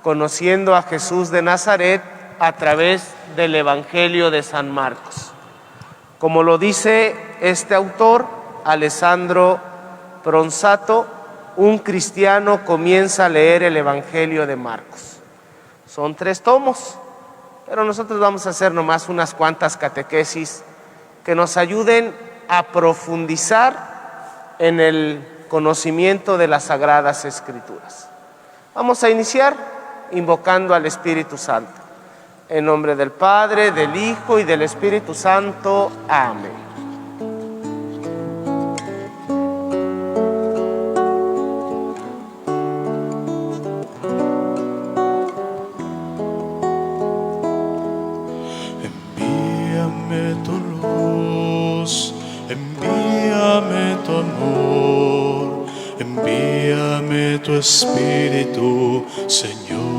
Conociendo a Jesús de Nazaret a través del Evangelio de San Marcos. Como lo dice este autor, Alessandro Pronsato, un cristiano comienza a leer el Evangelio de Marcos. Son 3 tomos, pero nosotros vamos a hacer nomás unas cuantas catequesis que nos ayuden a profundizar en el conocimiento de las Sagradas Escrituras. Vamos a iniciar invocando al Espíritu Santo. En nombre del Padre, del Hijo y del Espíritu Santo. Amén. Envíame tu luz, envíame tu amor, envíame tu Espíritu, Señor.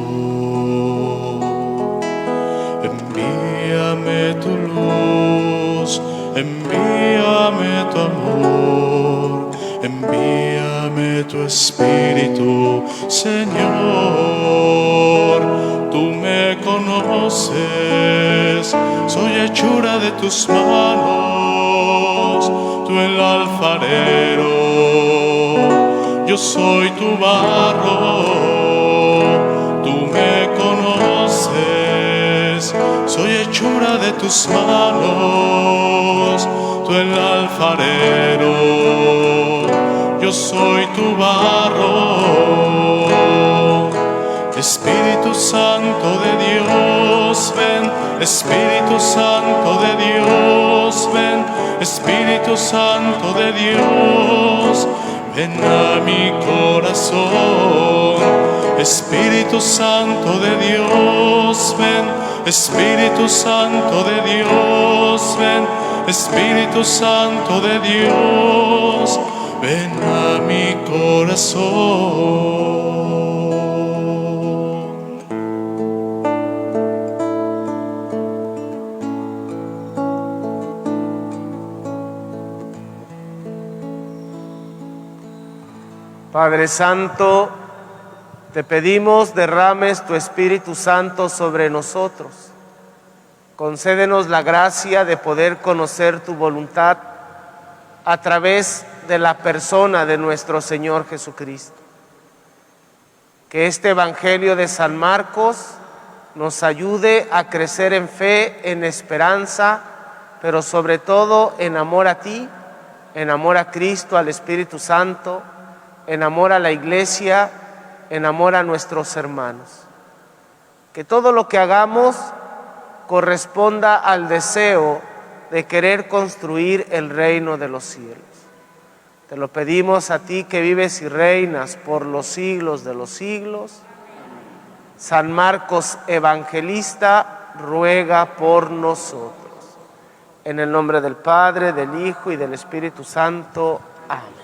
Envíame tu luz, envíame tu amor, envíame tu Espíritu, Señor. Tú me conoces, soy hechura de tus manos, tú el alfarero, yo soy tu barro. Tú me conoces, soy hechura de tus manos, tú el alfarero, yo soy tu barro. Espíritu Santo de Dios, ven. Espíritu Santo de Dios, ven. Espíritu Santo de Dios, ven a mi corazón. Espíritu Santo de Dios, ven. Espíritu Santo de Dios, ven. Espíritu Santo de Dios, ven a mi corazón. Padre Santo, te pedimos derrames tu Espíritu Santo sobre nosotros. Concédenos la gracia de poder conocer tu voluntad a través de la persona de nuestro Señor Jesucristo. Que este Evangelio de San Marcos nos ayude a crecer en fe, en esperanza, pero sobre todo en amor a ti, en amor a Cristo, al Espíritu Santo, en amor a la Iglesia, en amor a nuestros hermanos. Que todo lo que hagamos corresponda al deseo de querer construir el reino de los cielos. Te lo pedimos a ti que vives y reinas por los siglos de los siglos. San Marcos Evangelista, ruega por nosotros. En el nombre del Padre, del Hijo y del Espíritu Santo. Amén.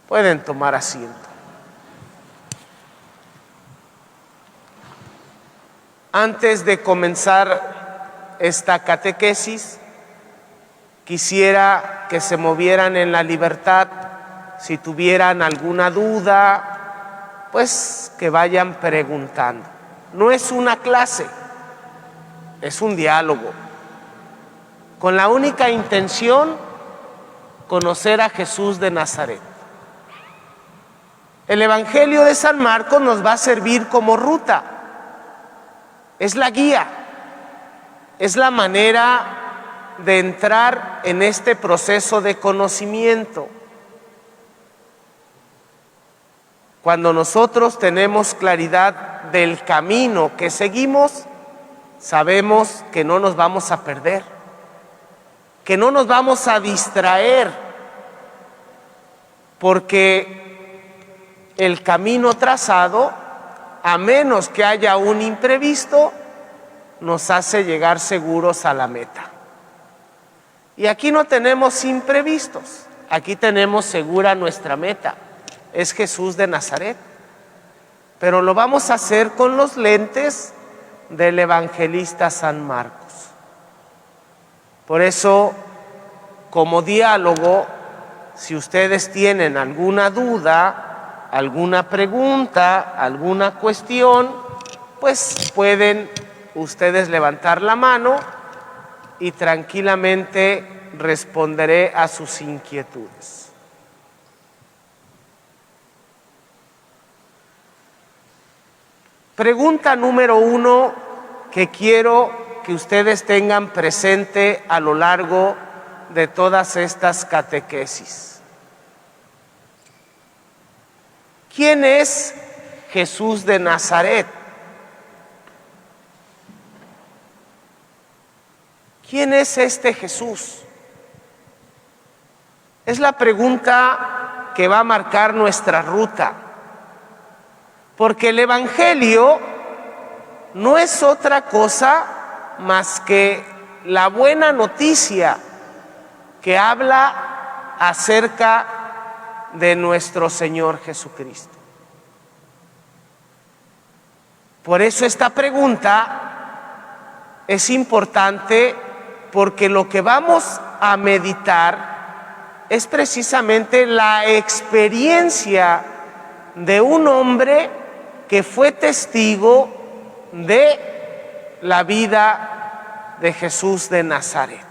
Pueden tomar asiento. Antes de comenzar esta catequesis, quisiera que se movieran en la libertad. Si tuvieran alguna duda, pues que vayan preguntando. No es una clase, es un diálogo, con la única intención, conocer a Jesús de Nazaret. El Evangelio de San Marcos nos va a servir como ruta, es la guía, es la manera de entrar en este proceso de conocimiento. Cuando nosotros tenemos claridad del camino que seguimos, sabemos que no nos vamos a perder, que no nos vamos a distraer, porque el camino trazado, a menos que haya un imprevisto, nos hace llegar seguros a la meta. Y aquí no tenemos imprevistos, aquí tenemos segura nuestra meta, es Jesús de Nazaret. Pero lo vamos a hacer con los lentes del evangelista San Marcos. Por eso, como diálogo, si ustedes tienen alguna duda, alguna pregunta, alguna cuestión, pues pueden ustedes levantar la mano y tranquilamente responderé a sus inquietudes. Pregunta número 1 que quiero que ustedes tengan presente a lo largo de todas estas catequesis. ¿Quién es Jesús de Nazaret? ¿Quién es este Jesús? Es la pregunta que va a marcar nuestra ruta, porque el Evangelio no es otra cosa más que la buena noticia que habla acerca de nuestro Señor Jesucristo. Por eso esta pregunta es importante, porque lo que vamos a meditar es precisamente la experiencia de un hombre que fue testigo de la vida de Jesús de Nazaret.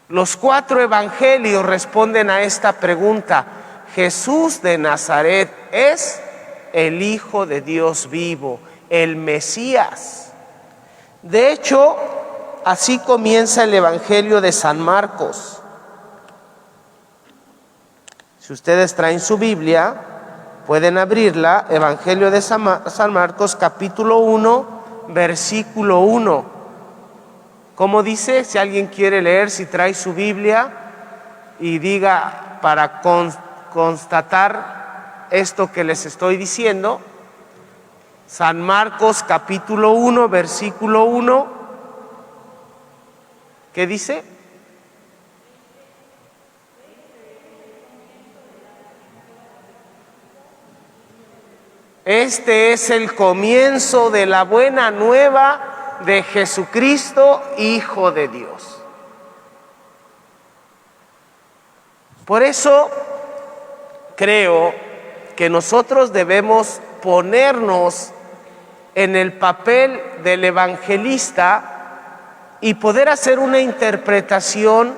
Los 4 evangelios responden a esta pregunta. Jesús de Nazaret es el Hijo de Dios vivo, el Mesías. De hecho, así comienza el Evangelio de San Marcos. Si ustedes traen su Biblia, pueden abrirla. Evangelio de San Marcos, capítulo 1, versículo 1. ¿Cómo dice? Si alguien quiere leer, si trae su Biblia y diga para constatar esto que les estoy diciendo. San Marcos, capítulo 1, versículo 1. ¿Qué dice? Este es el comienzo de la buena nueva de Jesucristo, Hijo de Dios. Por eso creo que nosotros debemos ponernos en el papel del evangelista y poder hacer una interpretación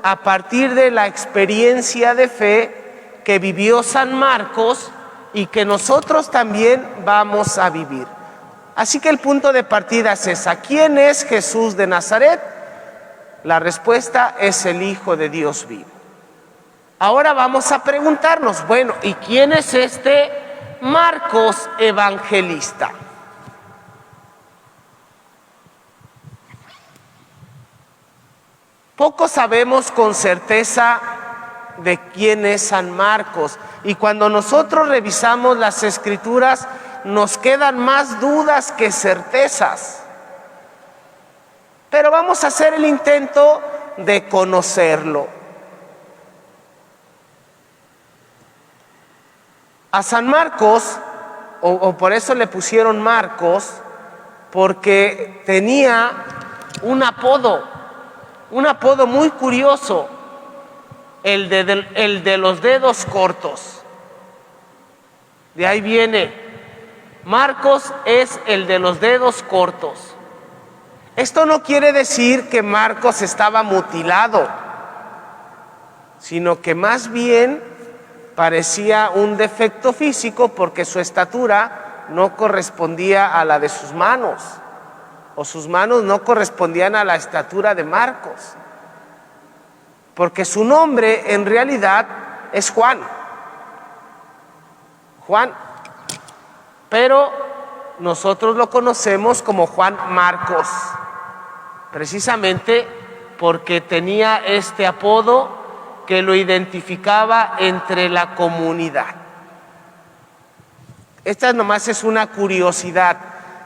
a partir de la experiencia de fe que vivió San Marcos y que nosotros también vamos a vivir. Así que el punto de partida es esa. ¿Quién es Jesús de Nazaret? La respuesta es el Hijo de Dios vivo. Ahora vamos a preguntarnos, bueno, ¿y quién es este Marcos evangelista? Poco sabemos con certeza de quién es San Marcos, y cuando nosotros revisamos las Escrituras nos quedan más dudas que certezas. Pero vamos a hacer el intento de conocerlo. A San Marcos, o por eso le pusieron Marcos, porque tenía un apodo muy curioso, el de los dedos cortos. De ahí viene, Marcos es el de los dedos cortos. Esto no quiere decir que Marcos estaba mutilado, sino que más bien parecía un defecto físico porque su estatura no correspondía a la de sus manos, o sus manos no correspondían a la estatura de Marcos, porque su nombre en realidad es Juan, pero nosotros lo conocemos como Juan Marcos, precisamente porque tenía este apodo que lo identificaba entre la comunidad. Esta nomás es una curiosidad.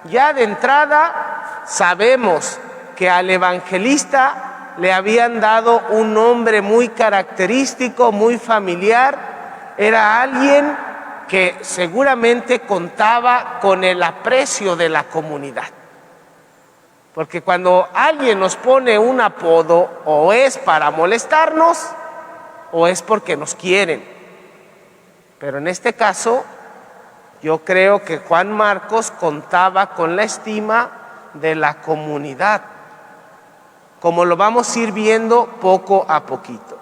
Ya de entrada sabemos que al evangelista le habían dado un nombre muy característico, muy familiar. Era alguien que seguramente contaba con el aprecio de la comunidad. Porque cuando alguien nos pone un apodo, o es para molestarnos, o es porque nos quieren. Pero en este caso, yo creo que Juan Marcos contaba con la estima de la comunidad, como lo vamos a ir viendo poco a poquito.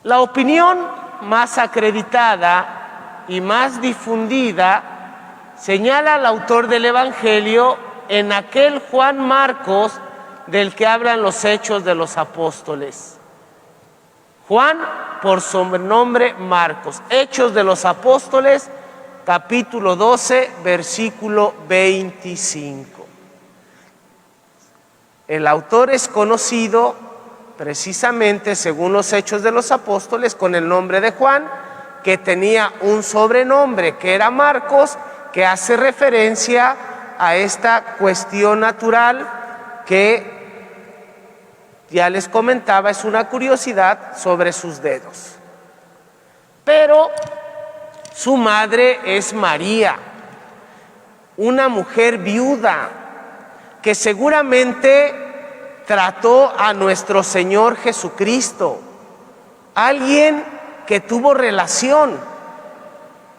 La opinión más acreditada y más difundida señala al autor del Evangelio en aquel Juan Marcos del que hablan los Hechos de los Apóstoles. Juan, por sobrenombre Marcos. Hechos de los Apóstoles, capítulo 12, versículo 25. El autor es conocido precisamente, según los Hechos de los Apóstoles, con el nombre de Juan, que tenía un sobrenombre que era Marcos, que hace referencia a esta cuestión natural que ya les comentaba, es una curiosidad sobre sus dedos. Pero su madre es María, una mujer viuda que seguramente trató a nuestro Señor Jesucristo, alguien que tuvo relación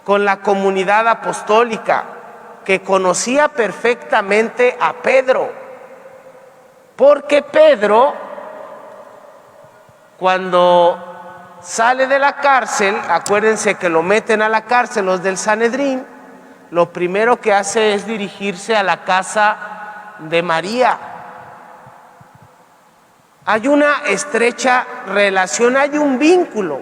con la comunidad apostólica, que conocía perfectamente a Pedro, porque Pedro, cuando sale de la cárcel, acuérdense que lo meten a la cárcel los del Sanedrín, lo primero que hace es dirigirse a la casa de María. Hay una estrecha relación, hay un vínculo.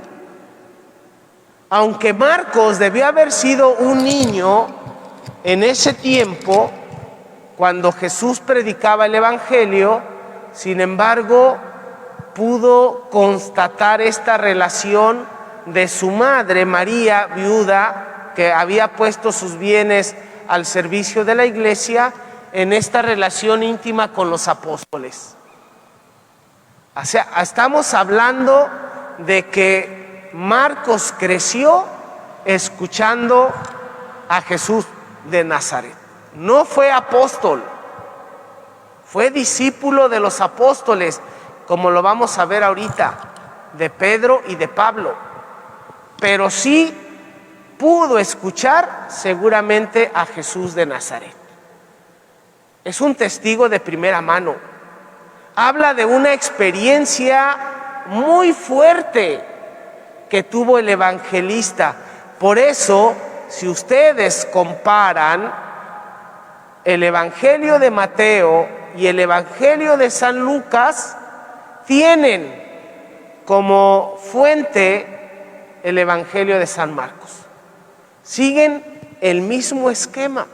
Aunque Marcos debió haber sido un niño en ese tiempo, cuando Jesús predicaba el Evangelio, sin embargo, pudo constatar esta relación de su madre, María, viuda, que había puesto sus bienes al servicio de la iglesia, en esta relación íntima con los apóstoles. O sea, estamos hablando de que Marcos creció escuchando a Jesús de Nazaret. No fue apóstol, fue discípulo de los apóstoles, como lo vamos a ver ahorita, de Pedro y de Pablo. Pero sí pudo escuchar seguramente a Jesús de Nazaret. Es un testigo de primera mano. Habla de una experiencia muy fuerte que tuvo el evangelista. Por eso, si ustedes comparan el Evangelio de Mateo y el Evangelio de San Lucas, tienen como fuente el Evangelio de San Marcos. Siguen el mismo esquema.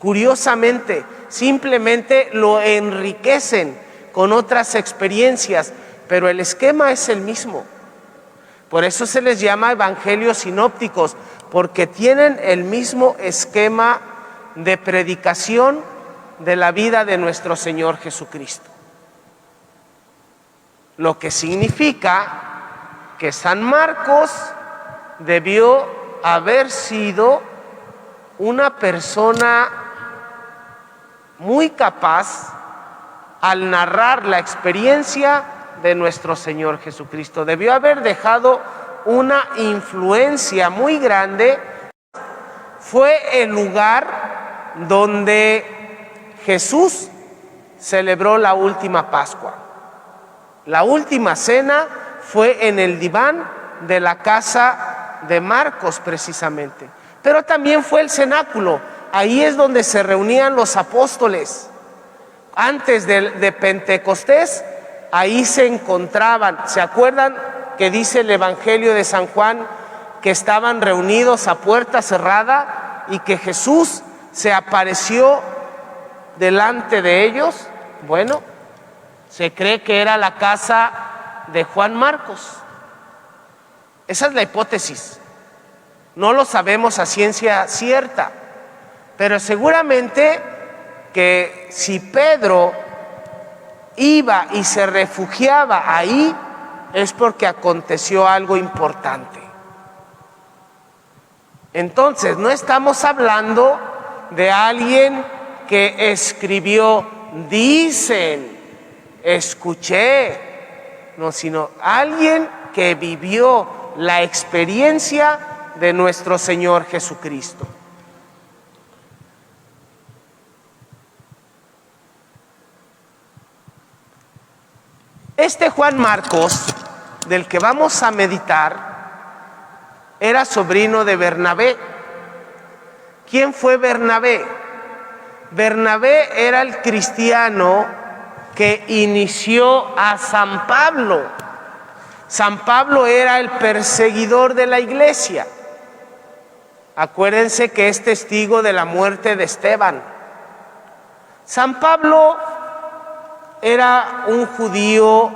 Curiosamente, simplemente lo enriquecen con otras experiencias, pero el esquema es el mismo. Por eso se les llama evangelios sinópticos, porque tienen el mismo esquema de predicación de la vida de nuestro Señor Jesucristo. Lo que significa que San Marcos debió haber sido una persona muy capaz al narrar la experiencia de nuestro Señor Jesucristo. Debió haber dejado una influencia muy grande. Fue el lugar donde Jesús celebró la última Pascua. La última cena fue en el diván de la casa de Marcos precisamente. Pero también fue el cenáculo. Ahí es donde se reunían los apóstoles. Antes de Pentecostés, ahí se encontraban. ¿Se acuerdan que dice el Evangelio de San Juan que estaban reunidos a puerta cerrada y que Jesús se apareció delante de ellos? Bueno, se cree que era la casa de Juan Marcos. Esa es la hipótesis. No lo sabemos a ciencia cierta, pero seguramente que si Pedro iba y se refugiaba ahí, es porque aconteció algo importante. Entonces, no estamos hablando de alguien que escribió, dicen, escuché, no, sino alguien que vivió la experiencia de nuestro Señor Jesucristo. Este Juan Marcos, del que vamos a meditar, era sobrino de Bernabé. ¿Quién fue Bernabé? Bernabé era el cristiano que inició a San Pablo. San Pablo era el perseguidor de la iglesia. Acuérdense que es testigo de la muerte de Esteban. San Pablo era un judío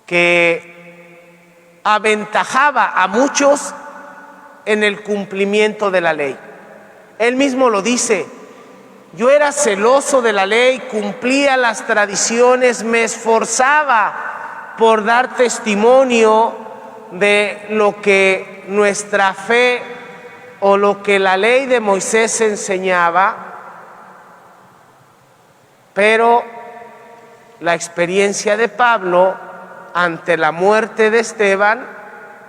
que aventajaba a muchos en el cumplimiento de la ley. Él mismo lo dice: yo era celoso de la ley, cumplía las tradiciones, me esforzaba por dar testimonio de lo que nuestra fe o lo que la ley de Moisés enseñaba, pero la experiencia de Pablo ante la muerte de Esteban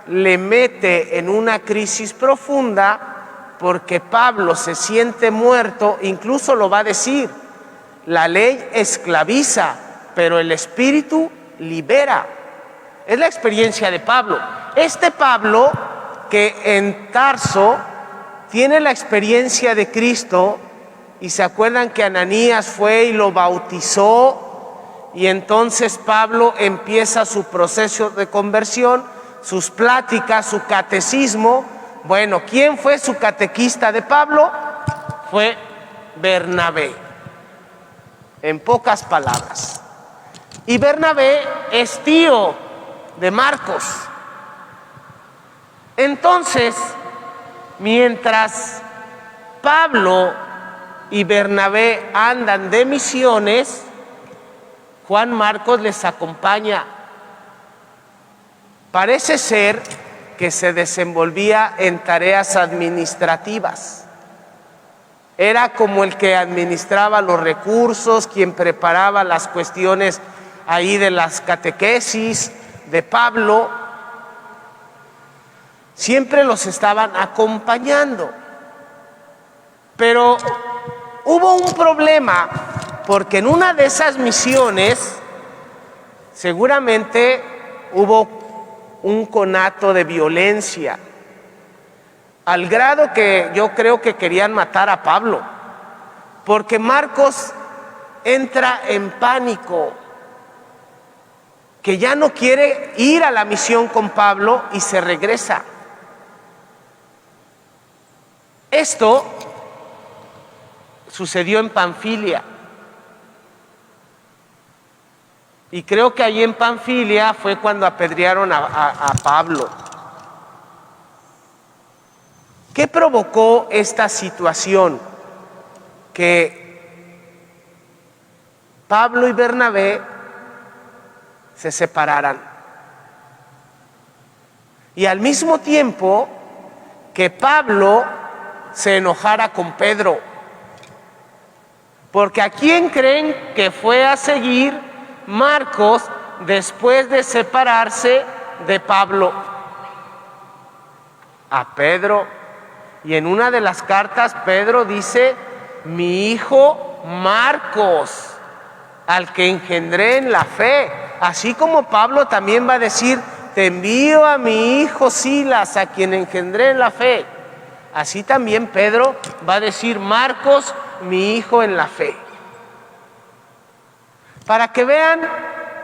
le mete en una crisis profunda, porque Pablo se siente muerto. Incluso lo va a decir: la ley esclaviza, pero el Espíritu libera. Es la experiencia de Pablo. Este Pablo, que en Tarso tiene la experiencia de Cristo, y se acuerdan que Ananías fue y lo bautizó, y entonces Pablo empieza su proceso de conversión, sus pláticas, su catecismo. Bueno, ¿quién fue su catequista de Pablo? Fue Bernabé, en pocas palabras. Y Bernabé es tío de Marcos. Entonces, mientras Pablo y Bernabé andan de misiones, Juan Marcos les acompaña. Parece ser que se desenvolvía en tareas administrativas. Era como el que administraba los recursos, quien preparaba las cuestiones ahí de las catequesis de Pablo. Siempre los estaban acompañando. Pero hubo un problema, porque en una de esas misiones seguramente hubo un conato de violencia, al grado que yo creo que querían matar a Pablo, porque Marcos entra en pánico, que ya no quiere ir a la misión con Pablo y se regresa. Esto sucedió en Panfilia. Y creo que allí en Panfilia fue cuando apedrearon a Pablo. ¿Qué provocó esta situación? Que Pablo y Bernabé se separaran. Y al mismo tiempo que Pablo se enojara con Pedro. Porque ¿a quién creen que fue a seguir Marcos después de separarse de Pablo? A Pedro. Y en una de las cartas Pedro dice: mi hijo Marcos, al que engendré en la fe. Así como Pablo también va a decir: te envío a mi hijo Silas, a quien engendré en la fe. Así también Pedro va a decir: Marcos, mi hijo en la fe. Para que vean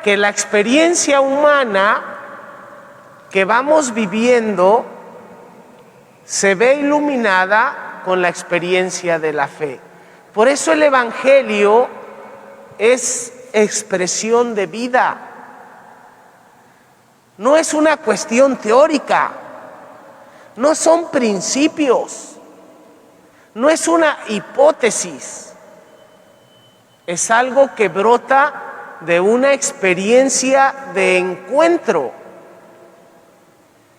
que la experiencia humana que vamos viviendo se ve iluminada con la experiencia de la fe. Por eso el Evangelio es expresión de vida. No es una cuestión teórica, no son principios, no es una hipótesis. Es algo que brota de una experiencia de encuentro.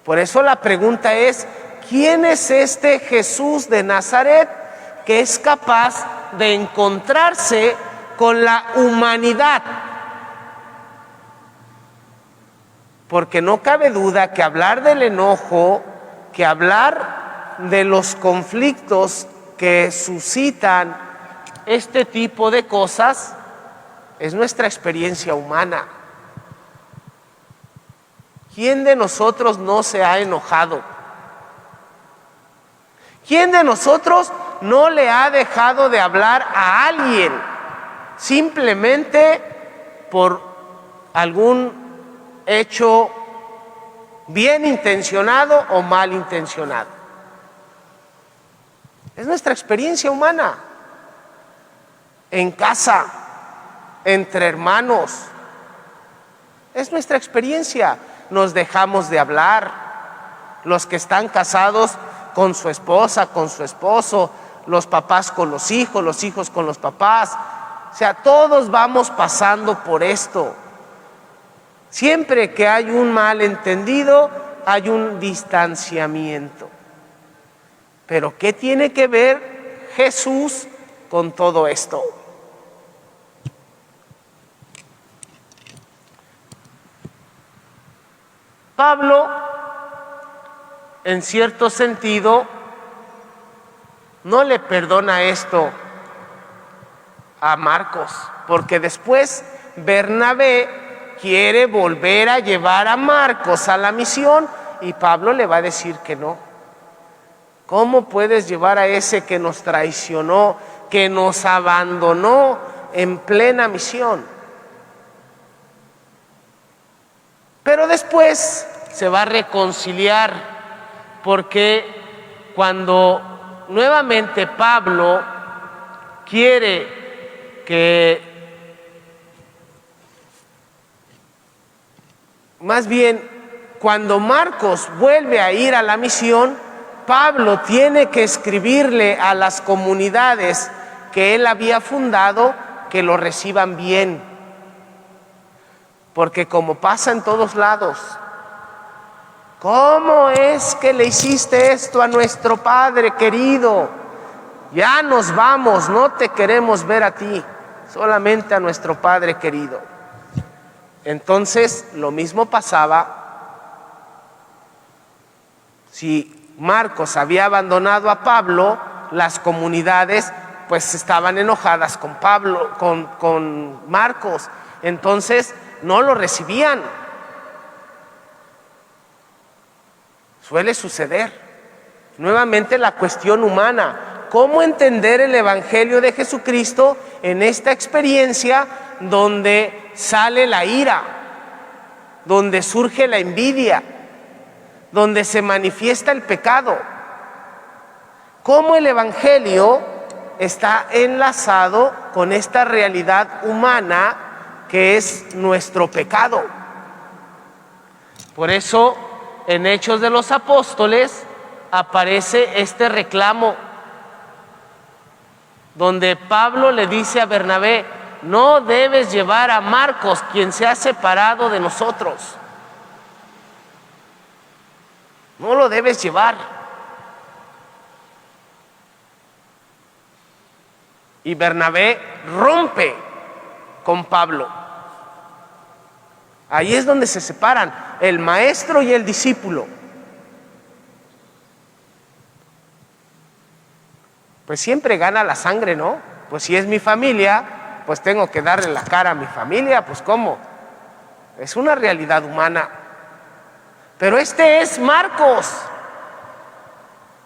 Por eso la pregunta es: ¿quién es este Jesús de Nazaret que es capaz de encontrarse con la humanidad? Porque no cabe duda que hablar del enojo, que hablar de los conflictos que suscitan este tipo de cosas, es nuestra experiencia humana. ¿Quién de nosotros no se ha enojado? ¿Quién de nosotros no le ha dejado de hablar a alguien simplemente por algún hecho bien intencionado o mal intencionado? Es nuestra experiencia humana. En casa, entre hermanos, es nuestra experiencia. Nos dejamos de hablar. Los que están casados con su esposa, con su esposo, los papás con los hijos con los papás. O sea, todos vamos pasando por esto. Siempre que hay un malentendido, hay un distanciamiento. Pero ¿qué tiene que ver Jesús con todo esto? Pablo, en cierto sentido, no le perdona esto a Marcos, porque después Bernabé quiere volver a llevar a Marcos a la misión y Pablo le va a decir que no. ¿Cómo puedes llevar a ese que nos traicionó, que nos abandonó en plena misión? Pero después se va a reconciliar, porque cuando nuevamente Pablo quiere cuando Marcos vuelve a ir a la misión, Pablo tiene que escribirle a las comunidades que él había fundado que lo reciban bien. Porque como pasa en todos lados, ¿cómo es que le hiciste esto a nuestro Padre querido? Ya nos vamos, no te queremos ver a ti, solamente a nuestro Padre querido. Entonces, lo mismo pasaba. Si Marcos había abandonado a Pablo, las comunidades pues estaban enojadas con Pablo, con Marcos. Entonces, no lo recibían. Suele suceder. Nuevamente la cuestión humana. ¿Cómo entender el Evangelio de Jesucristo en esta experiencia donde sale la ira, donde surge la envidia, donde se manifiesta el pecado? ¿Cómo el Evangelio está enlazado con esta realidad humana que es nuestro pecado? Por eso, en Hechos de los Apóstoles aparece este reclamo, donde Pablo le dice a Bernabé: no debes llevar a Marcos, quien se ha separado de nosotros. No lo debes llevar. Y Bernabé rompe con Pablo. Ahí es donde se separan el maestro y el discípulo. Pues siempre gana la sangre, ¿no? Pues si es mi familia, pues tengo que darle la cara a mi familia, pues ¿cómo? Es una realidad humana. Pero este es Marcos,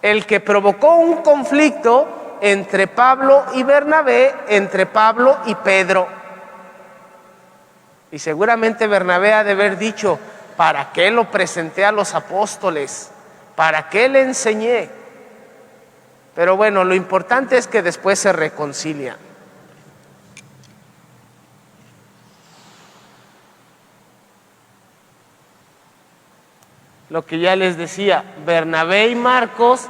el que provocó un conflicto entre Pablo y Bernabé, entre Pablo y Pedro. Y seguramente Bernabé ha de haber dicho: ¿para qué lo presenté a los apóstoles? ¿Para qué le enseñé? Pero bueno, lo importante es que después se reconcilian. Lo que ya les decía, Bernabé y Marcos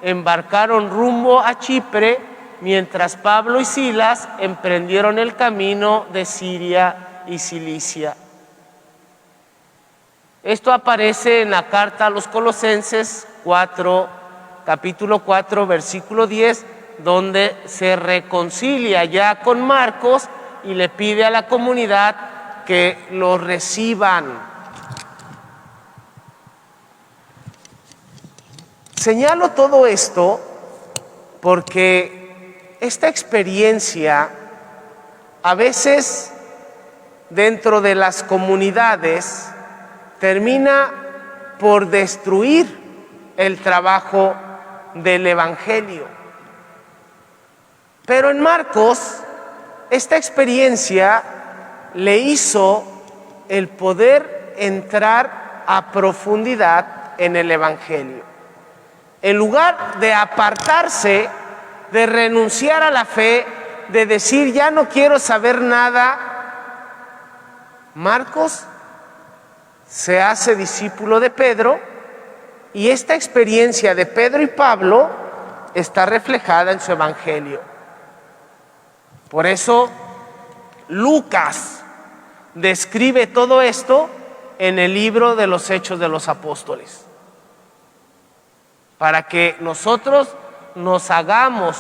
embarcaron rumbo a Chipre, mientras Pablo y Silas emprendieron el camino de Siria y Cilicia. Esto aparece en la carta a los Colosenses capítulo 4, versículo 10, donde se reconcilia ya con Marcos y le pide a la comunidad que lo reciban. Señalo todo esto porque esta experiencia a veces dentro de las comunidades termina por destruir el trabajo del Evangelio. Pero en Marcos, esta experiencia le hizo el poder entrar a profundidad en el Evangelio. En lugar de apartarse, de renunciar a la fe, de decir ya no quiero saber nada, Marcos se hace discípulo de Pedro y esta experiencia de Pedro y Pablo está reflejada en su Evangelio. Por eso Lucas describe todo esto en el libro de los Hechos de los Apóstoles, para que nosotros nos hagamos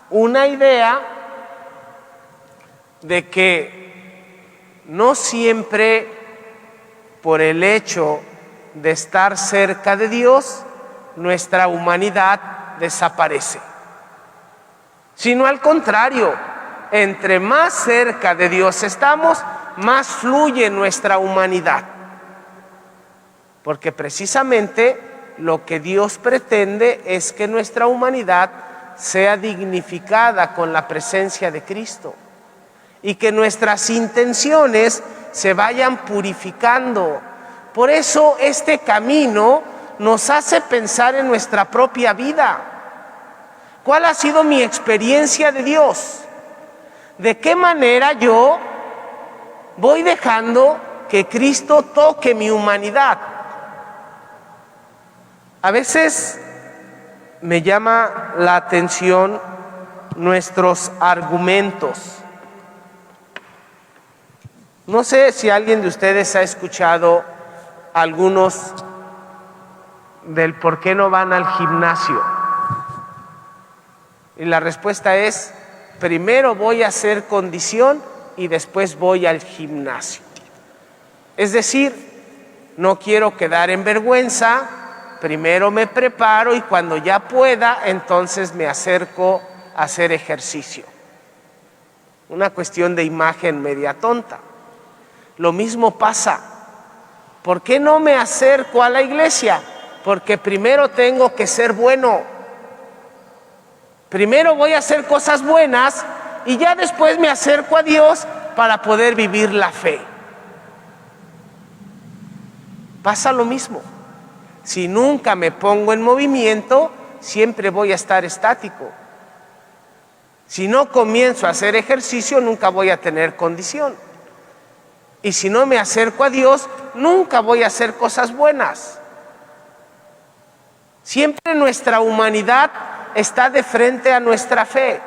una idea de que no siempre por el hecho de estar cerca de Dios, nuestra humanidad desaparece, sino al contrario, entre más cerca de Dios estamos, más fluye nuestra humanidad, porque precisamente lo que Dios pretende es que nuestra humanidad sea dignificada con la presencia de Cristo y que nuestras intenciones se vayan purificando. Por eso este camino nos hace pensar en nuestra propia vida. ¿Cuál ha sido mi experiencia de Dios? ¿De qué manera yo voy dejando que Cristo toque mi humanidad? A veces me llama la atención nuestros argumentos. No sé si alguien de ustedes ha escuchado algunos del por qué no van al gimnasio. Y la respuesta es, primero voy a hacer condición y después voy al gimnasio. Es decir, no quiero quedar en vergüenza, primero me preparo y cuando ya pueda, entonces me acerco a hacer ejercicio. Una cuestión de imagen media tonta. Lo mismo pasa. ¿Por qué no me acerco a la iglesia? Porque primero tengo que ser bueno. Primero voy a hacer cosas buenas y ya después me acerco a Dios para poder vivir la fe. Pasa lo mismo. Si nunca me pongo en movimiento, siempre voy a estar estático. Si no comienzo a hacer ejercicio, nunca voy a tener condición. Y si no me acerco a Dios, nunca voy a hacer cosas buenas. Siempre nuestra humanidad está de frente a nuestra fe.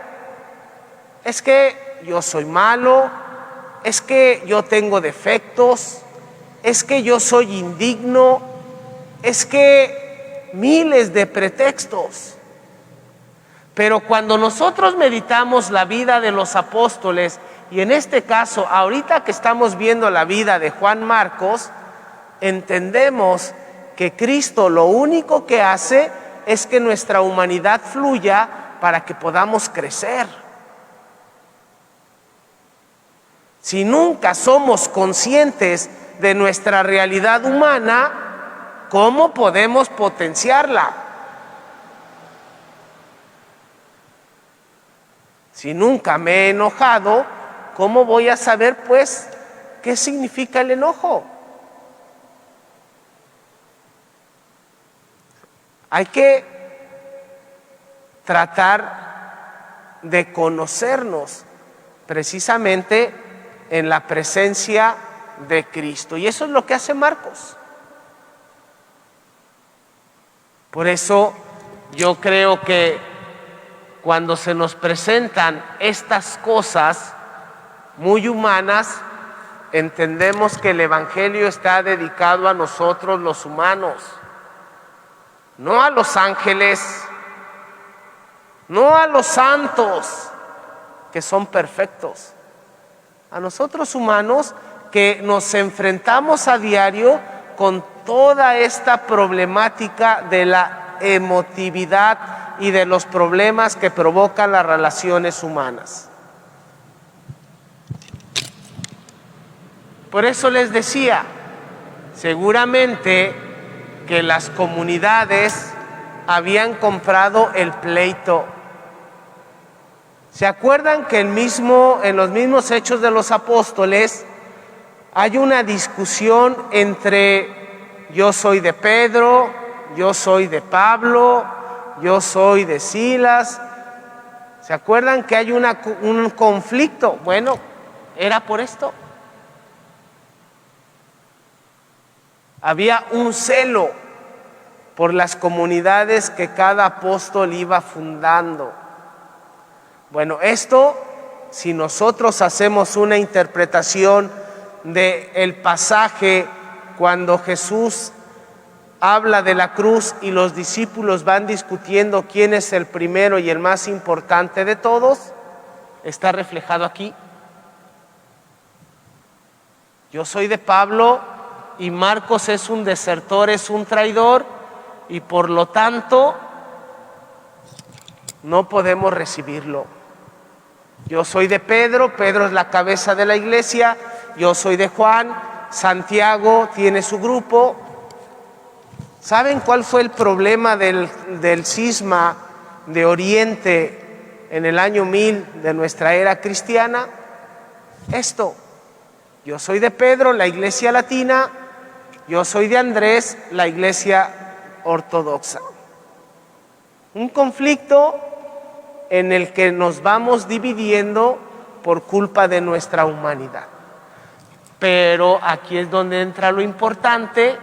Es que yo soy malo, es que yo tengo defectos, es que yo soy indigno, es que miles de pretextos. Pero cuando nosotros meditamos la vida de los apóstoles, y en este caso, ahorita que estamos viendo la vida de Juan Marcos, entendemos que Cristo lo único que hace es que nuestra humanidad fluya para que podamos crecer. Si nunca somos conscientes de nuestra realidad humana, ¿cómo podemos potenciarla? Si nunca me he enojado, ¿cómo voy a saber, pues, qué significa el enojo? Hay que tratar de conocernos precisamente en la presencia de Cristo. Y eso es lo que hace Marcos. Por eso yo creo que cuando se nos presentan estas cosas muy humanas, entendemos que el Evangelio está dedicado a nosotros los humanos, no a los ángeles, no a los santos que son perfectos, a nosotros humanos que nos enfrentamos a diario con toda esta problemática de la emotividad y de los problemas que provocan las relaciones humanas. Por eso les decía, seguramente que las comunidades habían comprado el pleito. ¿Se acuerdan que en los mismos Hechos de los Apóstoles hay una discusión entre yo soy de Pedro, yo soy de Pablo, yo soy de Silas? ¿Se acuerdan que hay un conflicto? Bueno, era por esto. Había un celo por las comunidades que cada apóstol iba fundando. Bueno, esto, si nosotros hacemos una interpretación del pasaje cuando Jesús habla de la cruz y los discípulos van discutiendo quién es el primero y el más importante de todos, está reflejado aquí. Yo soy de Pablo y Marcos es un desertor, es un traidor, y por lo tanto no podemos recibirlo. Yo soy de Pedro, Pedro es la cabeza de la iglesia. Yo soy de Juan, Santiago tiene su grupo. ¿Saben cuál fue el problema del cisma de Oriente en el año 1000 de nuestra era cristiana? Esto: yo soy de Pedro, la iglesia latina; yo soy de Andrés, la iglesia ortodoxa. Un conflicto en el que nos vamos dividiendo por culpa de nuestra humanidad. Pero aquí es donde entra lo importante.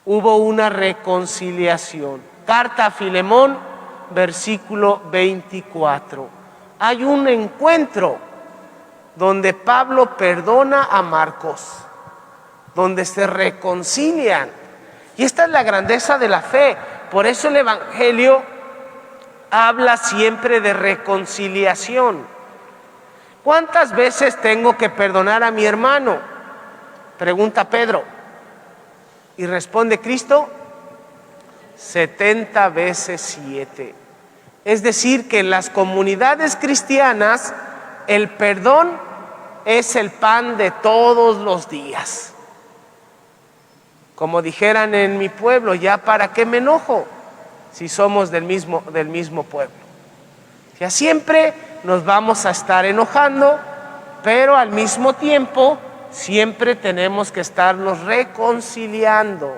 Hubo una reconciliación. Carta a Filemón, versículo 24. Hay un encuentro donde Pablo perdona a Marcos, donde se reconcilian. Y esta es la grandeza de la fe. Por eso el Evangelio habla siempre de reconciliación. ¿Cuántas veces tengo que perdonar a mi hermano?, pregunta Pedro. Y responde Cristo: 70 veces 7. Es decir, que en las comunidades cristianas el perdón es el pan de todos los días. Como dijeran en mi pueblo: ya para qué me enojo si somos del mismo pueblo. Ya siempre nos vamos a estar enojando, pero al mismo tiempo siempre tenemos que estarnos reconciliando.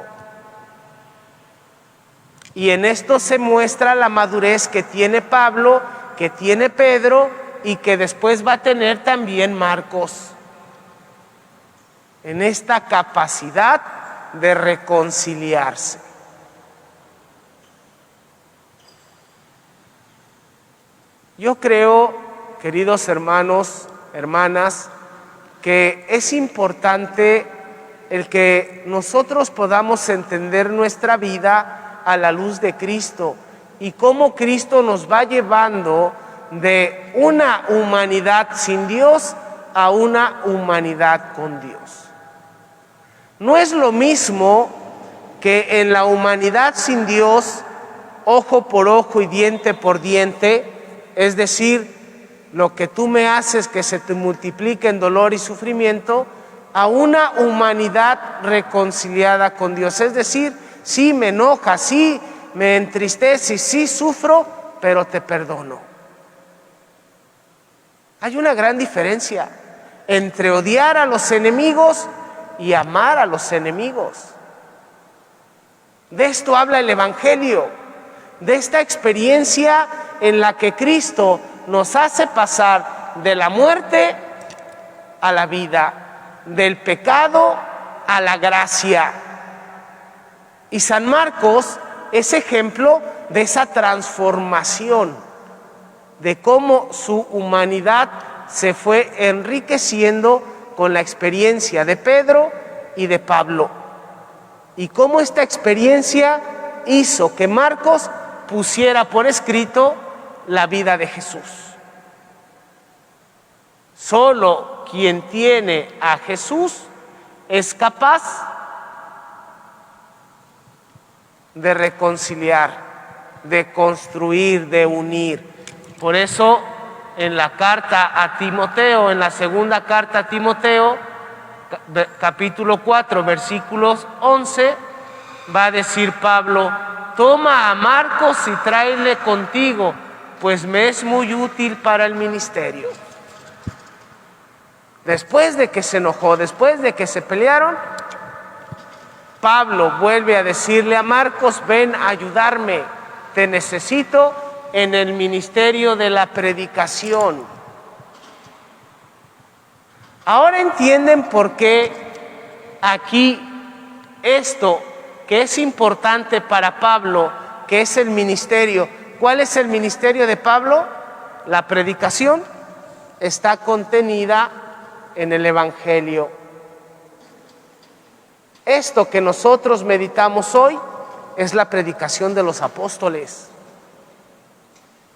Y en esto se muestra la madurez que tiene Pablo, que tiene Pedro y que después va a tener también Marcos, en esta capacidad de reconciliarse. Yo creo, queridos hermanos, hermanas, que es importante el que nosotros podamos entender nuestra vida a la luz de Cristo y cómo Cristo nos va llevando de una humanidad sin Dios a una humanidad con Dios. No es lo mismo que en la humanidad sin Dios, ojo por ojo y diente por diente, es decir, lo que tú me haces que se te multiplique en dolor y sufrimiento, a una humanidad reconciliada con Dios. Es decir, sí me enoja, sí me entristece, sí sufro, pero te perdono. Hay una gran diferencia entre odiar a los enemigos y amar a los enemigos. De esto habla el Evangelio, de esta experiencia en la que Cristo nos hace pasar de la muerte a la vida, del pecado a la gracia. Y San Marcos es ejemplo de esa transformación, de cómo su humanidad se fue enriqueciendo con la experiencia de Pedro y de Pablo, y cómo esta experiencia hizo que Marcos pusiera por escrito la vida de Jesús. Solo quien tiene a Jesús es capaz de reconciliar, de construir, de unir. Por eso en la carta a Timoteo, en la segunda carta a Timoteo, capítulo 4, versículos 11, va a decir Pablo: toma a Marcos y tráele contigo, pues me es muy útil para el ministerio. Después de que se enojó, después de que se pelearon, Pablo vuelve a decirle a Marcos: ven a ayudarme, te necesito en el ministerio de la predicación. Ahora entienden por qué aquí esto que es importante para Pablo, que es el ministerio. ¿Cuál es el ministerio de Pablo? La predicación. Está contenida en el Evangelio. Esto que nosotros meditamos hoy es la predicación de los apóstoles.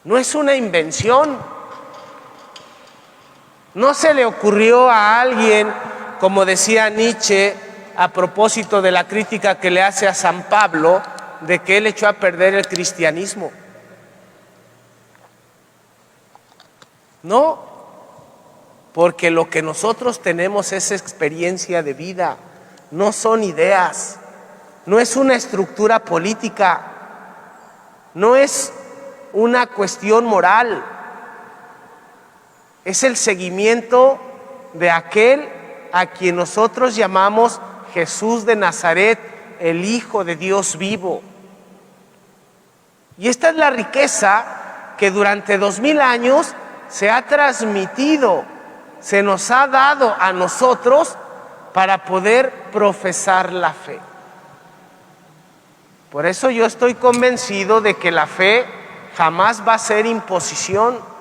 No es una invención. No se le ocurrió a alguien, como decía Nietzsche a propósito de la crítica que le hace a San Pablo, de que él echó a perder el cristianismo. No, porque lo que nosotros tenemos es experiencia de vida, no son ideas, no es una estructura política, no es una cuestión moral, es el seguimiento de aquel a quien nosotros llamamos Jesús de Nazaret, el Hijo de Dios vivo. Y esta es la riqueza que durante 2000 años se ha transmitido, se nos ha dado a nosotros para poder profesar la fe. Por eso yo estoy convencido de que la fe jamás va a ser imposición.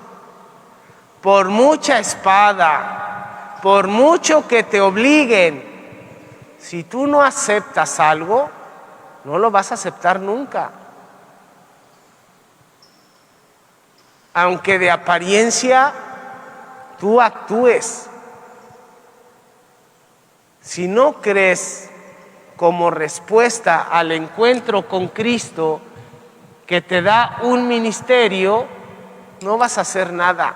Por mucha espada, por mucho que te obliguen, si tú no aceptas algo, no lo vas a aceptar nunca. Aunque de apariencia tú actúes. Si no crees como respuesta al encuentro con Cristo que te da un ministerio, no vas a hacer nada.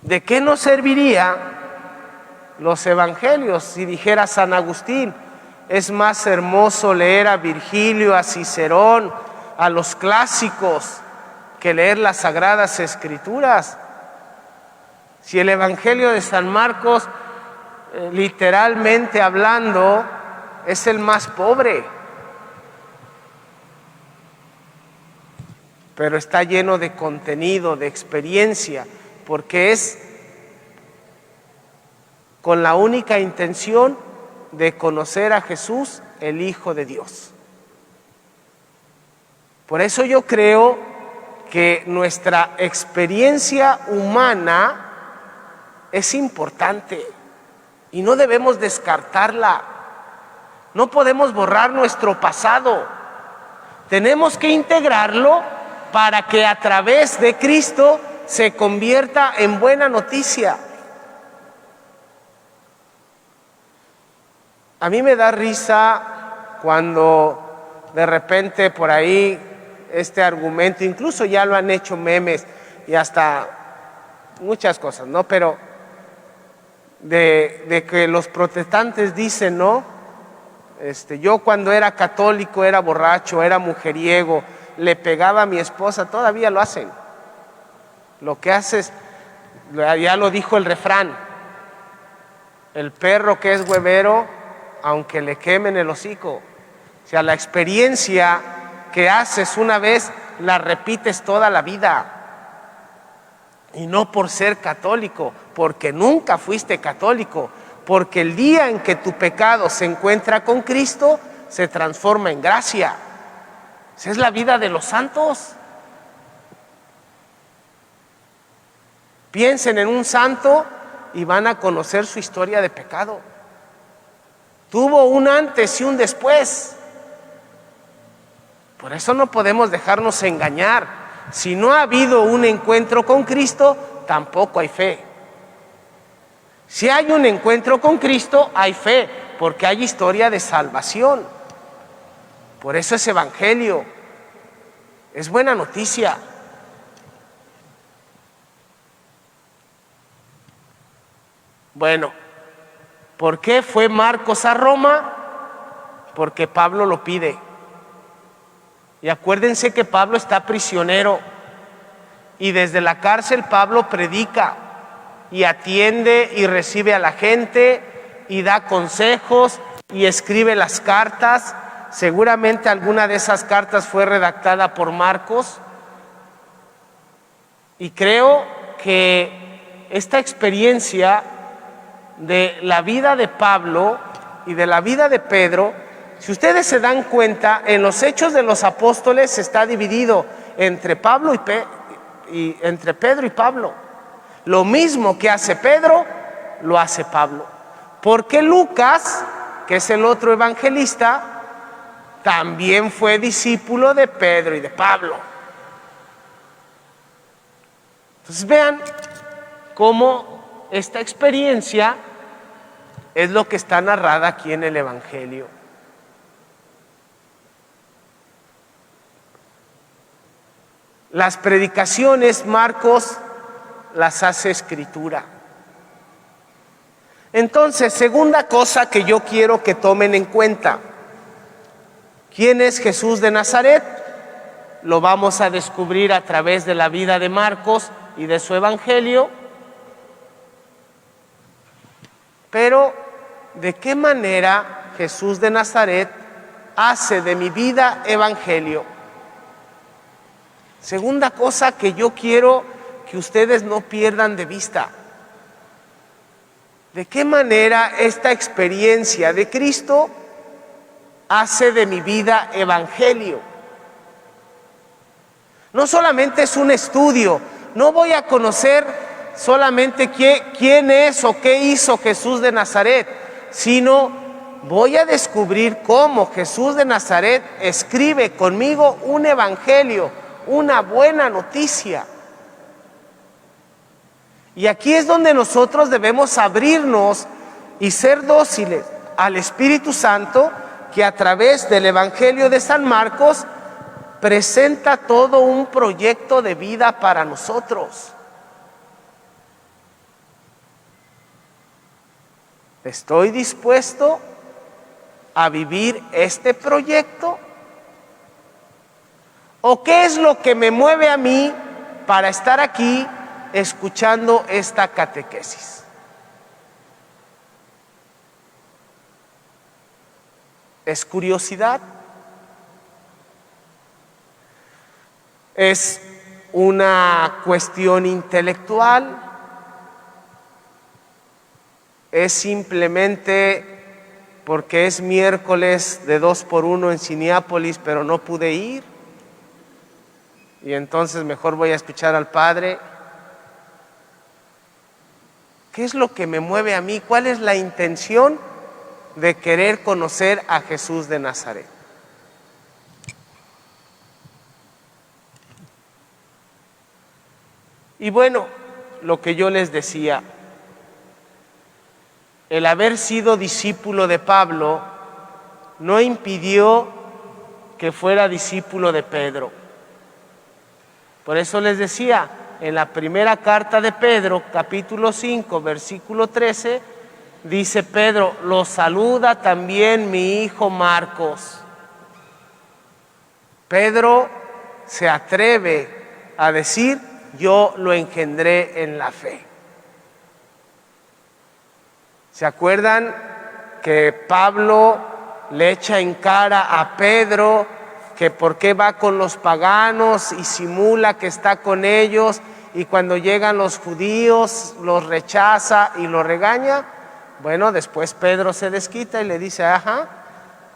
¿De qué nos serviría los evangelios si dijera San Agustín? Es más hermoso leer a Virgilio, a Cicerón, a los clásicos, que leer las Sagradas Escrituras. Si el Evangelio de San Marcos, literalmente hablando, es el más pobre, pero está lleno de contenido, de experiencia, porque es con la única intención de conocer a Jesús, el Hijo de Dios. Por eso yo creo que nuestra experiencia humana es importante y no debemos descartarla. No podemos borrar nuestro pasado. Tenemos que integrarlo para que a través de Cristo se convierta en buena noticia. A mí me da risa cuando de repente por ahí este argumento, incluso ya lo han hecho memes y hasta muchas cosas, ¿no? Pero de que los protestantes dicen, ¿no? Yo cuando era católico era borracho, era mujeriego, le pegaba a mi esposa, todavía lo hacen. Lo que haces, ya lo dijo el refrán, el perro que es huevero, aunque le quemen el hocico. O sea, la experiencia que haces una vez, la repites toda la vida. Y no por ser católico, porque nunca fuiste católico, porque el día en que tu pecado se encuentra con Cristo, se transforma en gracia. Esa es la vida de los santos. Piensen en un santo y van a conocer su historia de pecado. Tuvo un antes y un después. Por eso no podemos dejarnos engañar. Si no ha habido un encuentro con Cristo, tampoco hay fe. Si hay un encuentro con Cristo, hay fe, porque hay historia de salvación. Por eso es evangelio, es buena noticia. Bueno, ¿por qué fue Marcos a Roma? Porque Pablo lo pide. Y acuérdense que Pablo está prisionero y desde la cárcel Pablo predica y atiende y recibe a la gente y da consejos y escribe las cartas. Seguramente alguna de esas cartas fue redactada por Marcos. Y creo que esta experiencia de la vida de Pablo y de la vida de Pedro, si ustedes se dan cuenta, en los Hechos de los Apóstoles está dividido entre Pedro y Pablo. Lo mismo que hace Pedro, lo hace Pablo. Porque Lucas, que es el otro evangelista, también fue discípulo de Pedro y de Pablo. Entonces vean cómo esta experiencia es lo que está narrada aquí en el Evangelio. Las predicaciones Marcos las hace Escritura. Entonces, segunda cosa que yo quiero que tomen en cuenta. ¿Quién es Jesús de Nazaret? Lo vamos a descubrir a través de la vida de Marcos y de su Evangelio. Pero, ¿de qué manera Jesús de Nazaret hace de mi vida Evangelio? Segunda cosa que yo quiero que ustedes no pierdan de vista. ¿De qué manera esta experiencia de Cristo hace de mi vida Evangelio? No solamente es un estudio, no voy a conocer solamente quién es o qué hizo Jesús de Nazaret, sino voy a descubrir cómo Jesús de Nazaret escribe conmigo un evangelio, una buena noticia. Y aquí es donde nosotros debemos abrirnos y ser dóciles al Espíritu Santo, que a través del Evangelio de San Marcos presenta todo un proyecto de vida para nosotros. ¿Estoy dispuesto a vivir este proyecto? ¿O qué es lo que me mueve a mí para estar aquí escuchando esta catequesis? ¿Es curiosidad? ¿Es una cuestión intelectual? ¿Es simplemente porque es miércoles de 2x1 en Cinépolis, pero no pude ir? Y entonces mejor voy a escuchar al Padre. ¿Qué es lo que me mueve a mí? ¿Cuál es la intención de querer conocer a Jesús de Nazaret? Y bueno, lo que yo les decía, el haber sido discípulo de Pablo no impidió que fuera discípulo de Pedro. Por eso les decía, en la primera carta de Pedro, capítulo 5, versículo 13, dice Pedro: lo saluda también mi hijo Marcos. Pedro se atreve a decir: yo lo engendré en la fe. ¿Se acuerdan que Pablo le echa en cara a Pedro que por qué va con los paganos y simula que está con ellos, y cuando llegan los judíos los rechaza y los regaña? Bueno, después Pedro se desquita y le dice: ajá,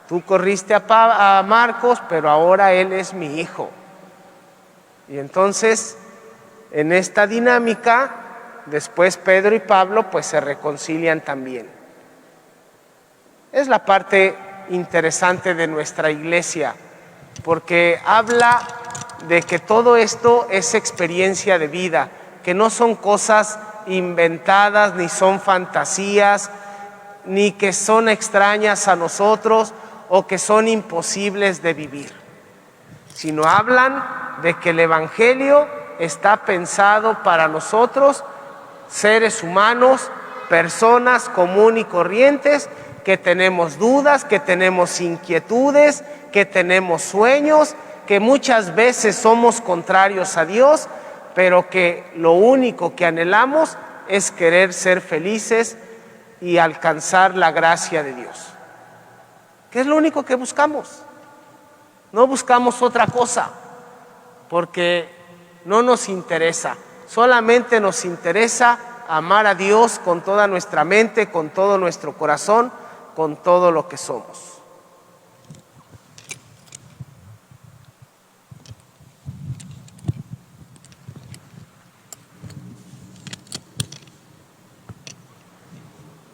tú corriste a Marcos, pero ahora él es mi hijo. Y entonces, en esta dinámica, después Pedro y Pablo pues se reconcilian también. Es la parte interesante de nuestra iglesia, porque habla de que todo esto es experiencia de vida, que no son cosas inventadas, ni son fantasías, ni que son extrañas a nosotros, o que son imposibles de vivir, sino hablan de que el Evangelio está pensado para nosotros, seres humanos, personas comunes y corrientes, que tenemos dudas, que tenemos inquietudes, que tenemos sueños, que muchas veces somos contrarios a Dios, pero que lo único que anhelamos es querer ser felices y alcanzar la gracia de Dios. ¿Qué es lo único que buscamos? No buscamos otra cosa, porque no nos interesa. Solamente nos interesa amar a Dios con toda nuestra mente, con todo nuestro corazón, con todo lo que somos.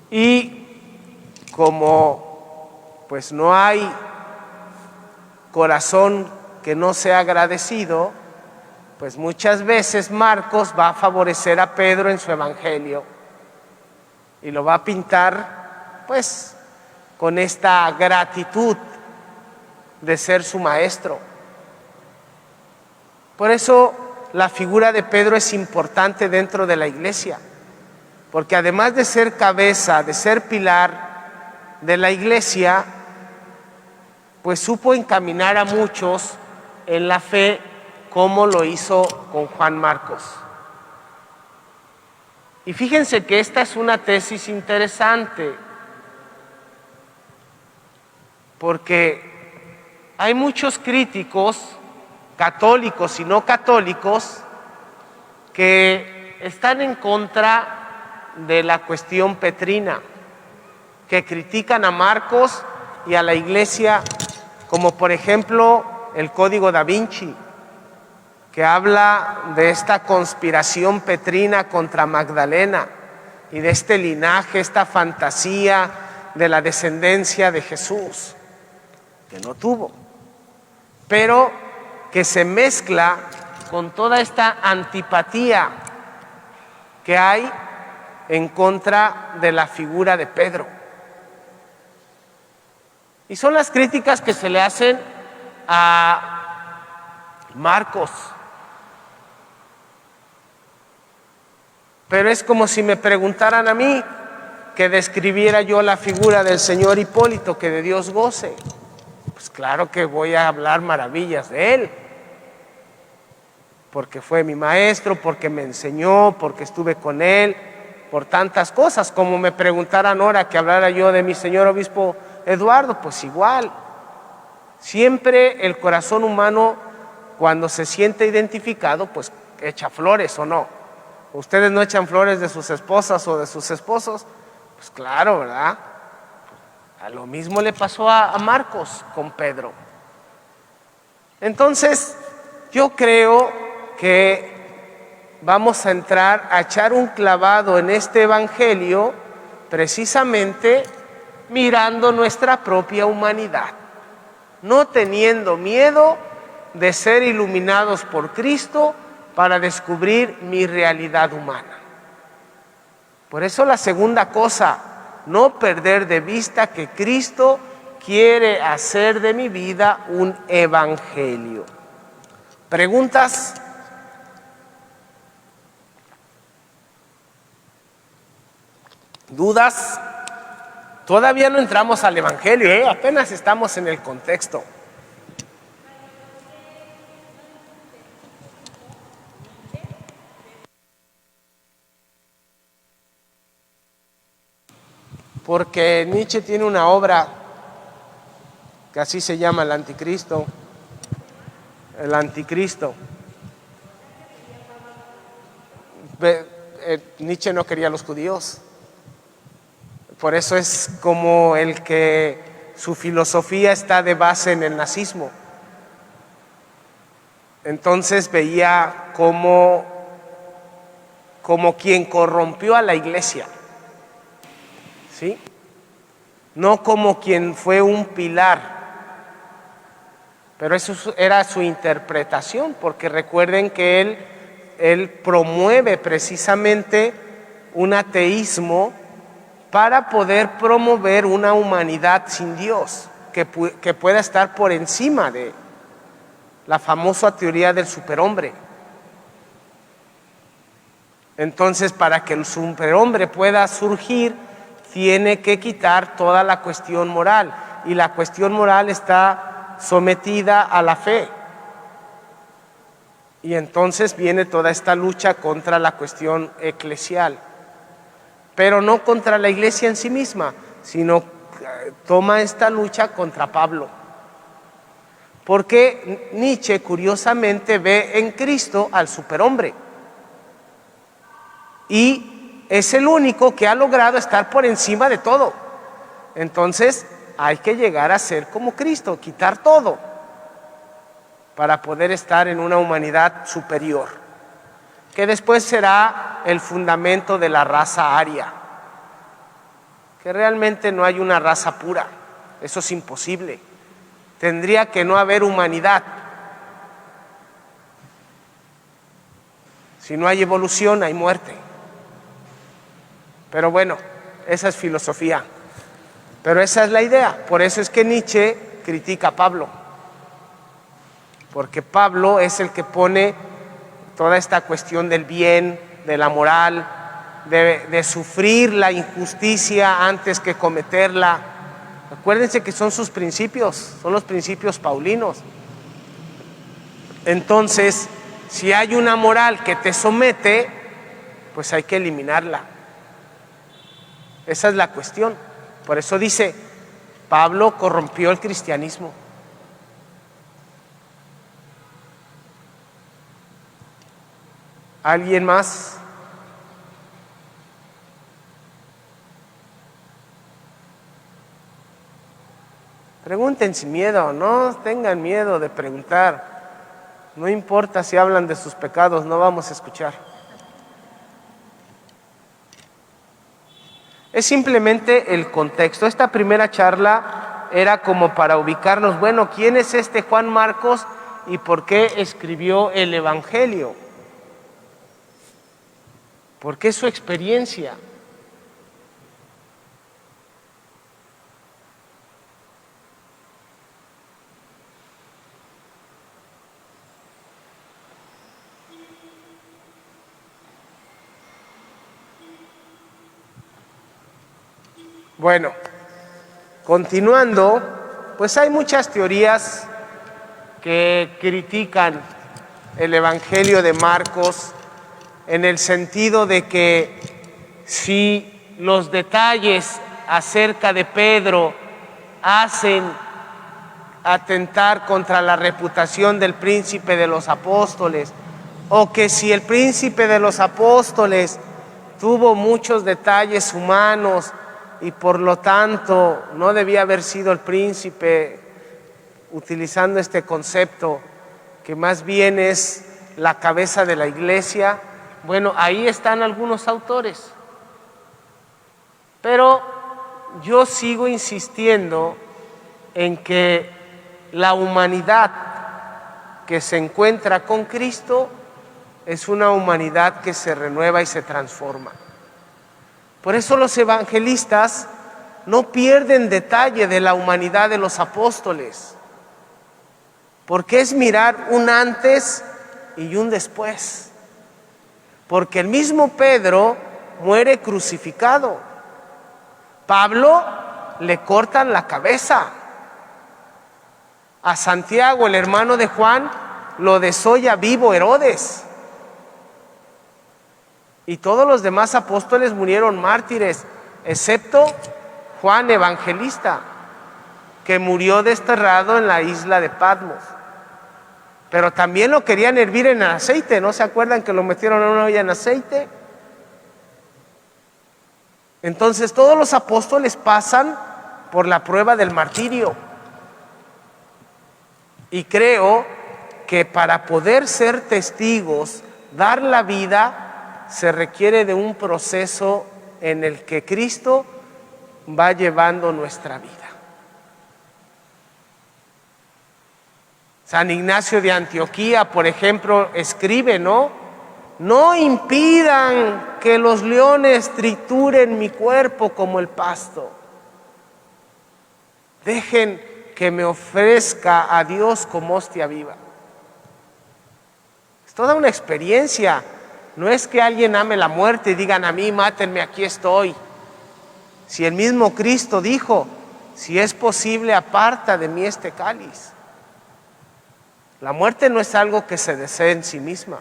Y como pues no hay corazón que no sea agradecido, pues muchas veces Marcos va a favorecer a Pedro en su evangelio y lo va a pintar pues con esta gratitud de ser su maestro. Por eso la figura de Pedro es importante dentro de la iglesia, porque además de ser cabeza, de ser pilar de la iglesia, pues supo encaminar a muchos en la fe, como lo hizo con Juan Marcos. Y fíjense que esta es una tesis interesante, porque hay muchos críticos, católicos y no católicos, que están en contra de la cuestión petrina, que critican a Marcos y a la iglesia, como por ejemplo el Código da Vinci, que habla de esta conspiración petrina contra Magdalena y de este linaje, esta fantasía de la descendencia de Jesús, que no tuvo, pero que se mezcla con toda esta antipatía que hay en contra de la figura de Pedro. Y son las críticas que se le hacen a Marcos. Pero es como si me preguntaran a mí que describiera yo la figura del señor Hipólito, que de Dios goce. Pues claro que voy a hablar maravillas de él, porque fue mi maestro, porque me enseñó, porque estuve con él, por tantas cosas. Como me preguntaran ahora que hablara yo de mi señor obispo Eduardo, pues igual. Siempre el corazón humano, cuando se siente identificado, pues echa flores, ¿o no? ¿Ustedes no echan flores de sus esposas o de sus esposos? Pues claro, ¿verdad? A lo mismo le pasó a Marcos con Pedro. Entonces, yo creo que vamos a entrar a echar un clavado en este evangelio precisamente mirando nuestra propia humanidad, no teniendo miedo de ser iluminados por Cristo para descubrir mi realidad humana. Por eso la segunda cosa, no perder de vista que Cristo quiere hacer de mi vida un evangelio. ¿Preguntas? ¿Dudas? Todavía no entramos al evangelio, apenas estamos en el contexto. Porque Nietzsche tiene una obra que así se llama El Anticristo. El Anticristo. Nietzsche no quería a los judíos. Por eso es como el que su filosofía está de base en el nazismo. Entonces veía como quien corrompió a la iglesia, ¿sí? No como quien fue un pilar. Pero eso era su interpretación, porque recuerden que él promueve precisamente un ateísmo para poder promover una humanidad sin Dios. que pueda estar por encima de la famosa teoría del superhombre. Entonces, para que el superhombre pueda surgir, tiene que quitar toda la cuestión moral, y la cuestión moral está sometida a la fe. Y entonces viene toda esta lucha contra la cuestión eclesial, pero no contra la iglesia en sí misma, sino toma esta lucha contra Pablo. Porque Nietzsche curiosamente ve en Cristo al superhombre, y es el único que ha logrado estar por encima de todo. Entonces hay que llegar a ser como Cristo, quitar todo, para poder estar en una humanidad superior, que después será el fundamento de la raza aria, que realmente no hay una raza pura, eso es imposible. Tendría que no haber humanidad. Si no hay evolución, hay muerte. Pero bueno, esa es filosofía. Pero esa es la idea. Por eso es que Nietzsche critica a Pablo. Porque Pablo es el que pone toda esta cuestión del bien, de la moral, de sufrir la injusticia antes que cometerla. Acuérdense que son sus principios, son los principios paulinos. Entonces, si hay una moral que te somete, pues hay que eliminarla. Esa es la cuestión. Por eso dice, Pablo corrompió el cristianismo. ¿Alguien más? Pregunten sin miedo, no tengan miedo de preguntar. No importa si hablan de sus pecados, no vamos a escuchar. Es simplemente el contexto. Esta primera charla era como para ubicarnos, bueno, ¿quién es este Juan Marcos y por qué escribió el Evangelio? ¿Por qué su experiencia? Bueno, continuando, pues hay muchas teorías que critican el Evangelio de Marcos, en el sentido de que si los detalles acerca de Pedro hacen atentar contra la reputación del príncipe de los apóstoles, o que si el príncipe de los apóstoles tuvo muchos detalles humanos y por lo tanto no debía haber sido el príncipe, utilizando este concepto que más bien es la cabeza de la iglesia. Bueno, ahí están algunos autores, pero yo sigo insistiendo en que la humanidad que se encuentra con Cristo es una humanidad que se renueva y se transforma. Por eso los evangelistas no pierden detalle de la humanidad de los apóstoles, porque es mirar un antes y un después. Porque el mismo Pedro muere crucificado. Pablo le cortan la cabeza. A Santiago, el hermano de Juan, lo desolla vivo Herodes. Y todos los demás apóstoles murieron mártires, excepto Juan Evangelista, que murió desterrado en la isla de Patmos. Pero también lo querían hervir en aceite, ¿no se acuerdan que lo metieron en una olla en aceite? Entonces todos los apóstoles pasan por la prueba del martirio. Y creo que para poder ser testigos, dar la vida, se requiere de un proceso en el que Cristo va llevando nuestra vida. San Ignacio de Antioquía, por ejemplo, escribe, ¿no? No impidan que los leones trituren mi cuerpo como el pasto. Dejen que me ofrezca a Dios como hostia viva. Es toda una experiencia. No es que alguien ame la muerte y digan a mí, mátenme, aquí estoy. Si el mismo Cristo dijo, si es posible, aparta de mí este cáliz. La muerte no es algo que se desee en sí misma.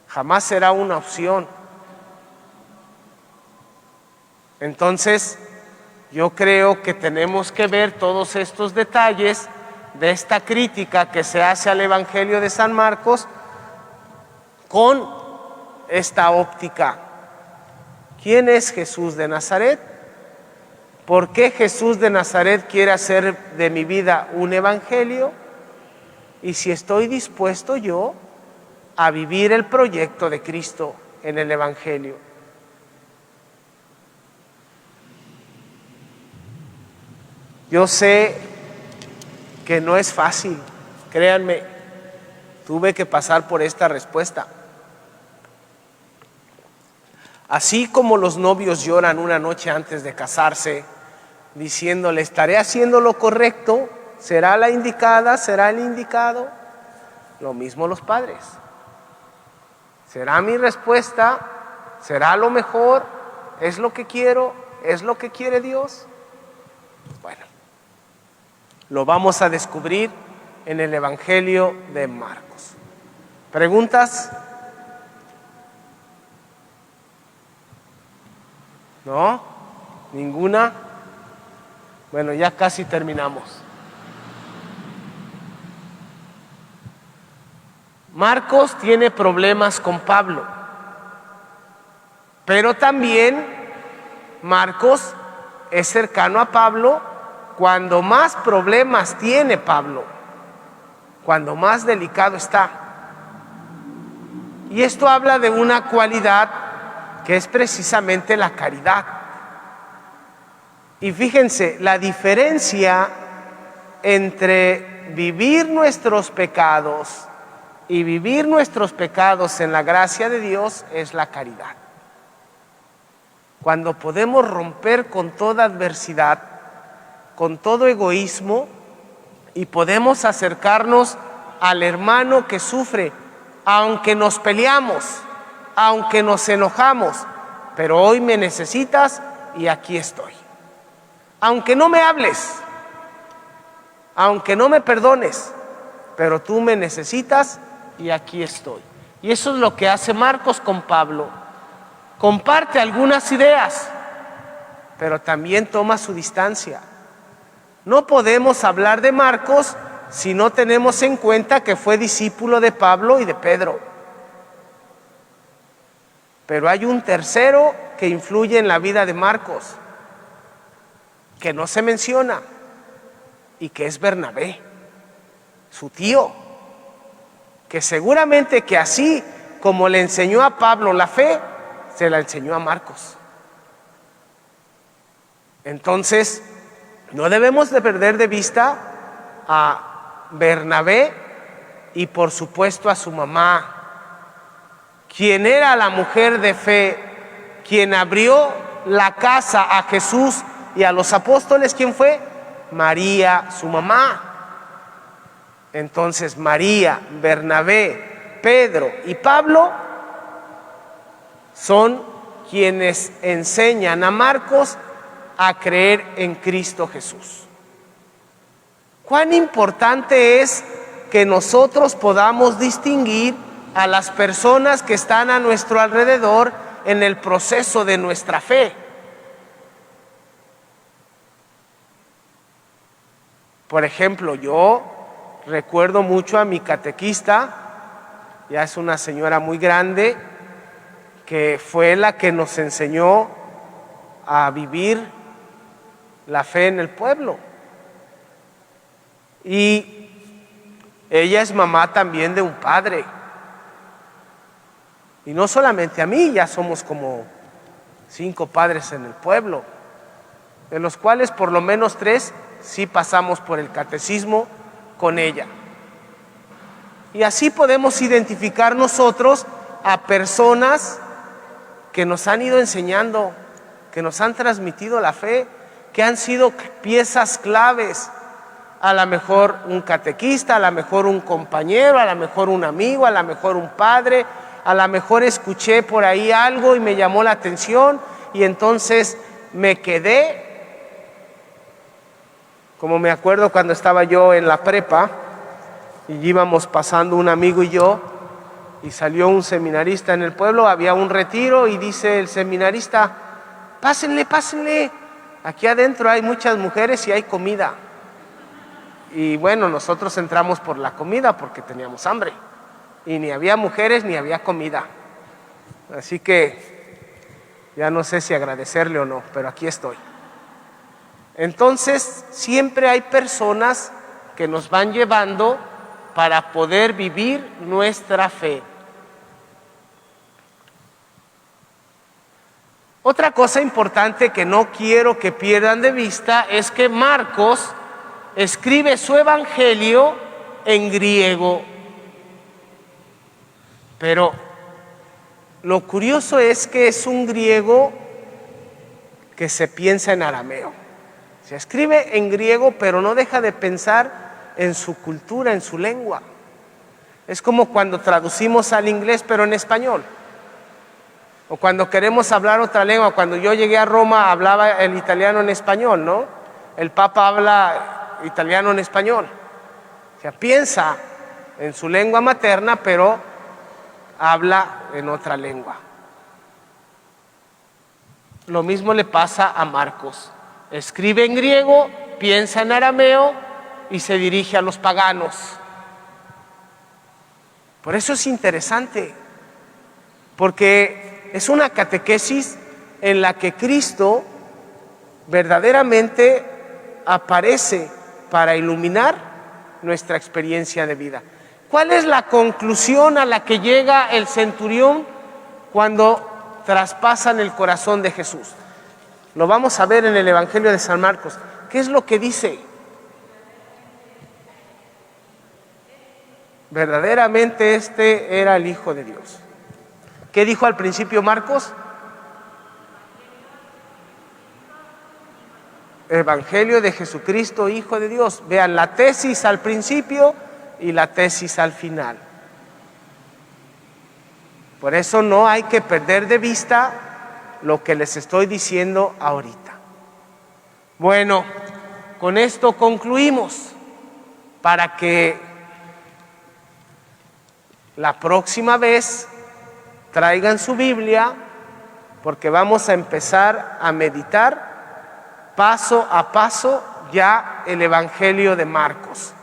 Jamás será una opción. Entonces, yo creo que tenemos que ver todos estos detalles de esta crítica que se hace al Evangelio de San Marcos con esta óptica. ¿Quién es Jesús de Nazaret? ¿Por qué Jesús de Nazaret quiere hacer de mi vida un evangelio? Y si estoy dispuesto yo a vivir el proyecto de Cristo en el evangelio. Yo sé que no es fácil, créanme, tuve que pasar por esta respuesta. Así como los novios lloran una noche antes de casarse, diciéndole, ¿estaré haciendo lo correcto? ¿Será la indicada? ¿Será el indicado? Lo mismo los padres. ¿Será mi respuesta? ¿Será lo mejor? ¿Es lo que quiero? ¿Es lo que quiere Dios? Bueno, lo vamos a descubrir en el Evangelio de Marcos. ¿Preguntas? ¿No? ¿Ninguna? Bueno, ya casi terminamos. Marcos tiene problemas con Pablo, pero también Marcos es cercano a Pablo cuando más problemas tiene Pablo, cuando más delicado está. Y esto habla de una cualidad que es precisamente la caridad. Y fíjense, la diferencia entre vivir nuestros pecados y vivir nuestros pecados en la gracia de Dios es la caridad. Cuando podemos romper con toda adversidad, con todo egoísmo, y podemos acercarnos al hermano que sufre, aunque nos peleamos, aunque nos enojamos, pero hoy me necesitas y aquí estoy. Aunque no me hables, aunque no me perdones, pero tú me necesitas y aquí estoy. Y eso es lo que hace Marcos con Pablo. Comparte algunas ideas, pero también toma su distancia. No podemos hablar de Marcos si no tenemos en cuenta que fue discípulo de Pablo y de Pedro. Pero hay un tercero que influye en la vida de Marcos, que no se menciona, y que es Bernabé, su tío, que seguramente que así como le enseñó a Pablo la fe, se la enseñó a Marcos. Entonces, no debemos de perder de vista a Bernabé y por supuesto a su mamá, quien era la mujer de fe, quien abrió la casa a Jesús y a los apóstoles. ¿Quién fue? María, su mamá. Entonces María, Bernabé, Pedro y Pablo son quienes enseñan a Marcos a creer en Cristo Jesús. Cuán importante es que nosotros podamos distinguir a las personas que están a nuestro alrededor en el proceso de nuestra fe. Por ejemplo, yo recuerdo mucho a mi catequista, ya es una señora muy grande, que fue la que nos enseñó a vivir la fe en el pueblo. Y ella es mamá también de un padre. Y no solamente a mí, ya somos como 5 padres en el pueblo, de los cuales por lo menos 3 sí pasamos por el catecismo con ella. Y así podemos identificar nosotros a personas que nos han ido enseñando, que nos han transmitido la fe, que han sido piezas claves a lo mejor un catequista, a lo mejor un compañero, a lo mejor un amigo, a lo mejor un padre, a lo mejor escuché por ahí algo y me llamó la atención y entonces me quedé. Como me acuerdo cuando estaba yo en la prepa y íbamos pasando un amigo y yo, y salió un seminarista en el pueblo, había un retiro y dice el seminarista: pásenle, pásenle, aquí adentro hay muchas mujeres y hay comida. Y bueno, nosotros entramos por la comida porque teníamos hambre y ni había mujeres ni había comida. Así que ya no sé si agradecerle o no, pero aquí estoy. Entonces, siempre hay personas que nos van llevando para poder vivir nuestra fe. Otra cosa importante que no quiero que pierdan de vista es que Marcos escribe su evangelio en griego. Pero lo curioso es que es un griego que se piensa en arameo. Se escribe en griego, pero no deja de pensar en su cultura, en su lengua. Es como cuando traducimos al inglés, pero en español. O cuando queremos hablar otra lengua. Cuando yo llegué a Roma hablaba el italiano en español, ¿no? El Papa habla italiano en español. O sea, piensa en su lengua materna, pero habla en otra lengua. Lo mismo le pasa a Marcos. Escribe en griego, piensa en arameo y se dirige a los paganos. Por eso es interesante, porque es una catequesis en la que Cristo verdaderamente aparece para iluminar nuestra experiencia de vida. ¿Cuál es la conclusión a la que llega el centurión cuando traspasan el corazón de Jesús? Lo vamos a ver en el Evangelio de San Marcos. ¿Qué es lo que dice? Verdaderamente este era el Hijo de Dios. ¿Qué dijo al principio Marcos? Evangelio de Jesucristo, Hijo de Dios. Vean la tesis al principio y la tesis al final. Por eso no hay que perder de vista lo que les estoy diciendo ahorita. Bueno, con esto concluimos para que la próxima vez traigan su Biblia, porque vamos a empezar a meditar paso a paso ya el Evangelio de Marcos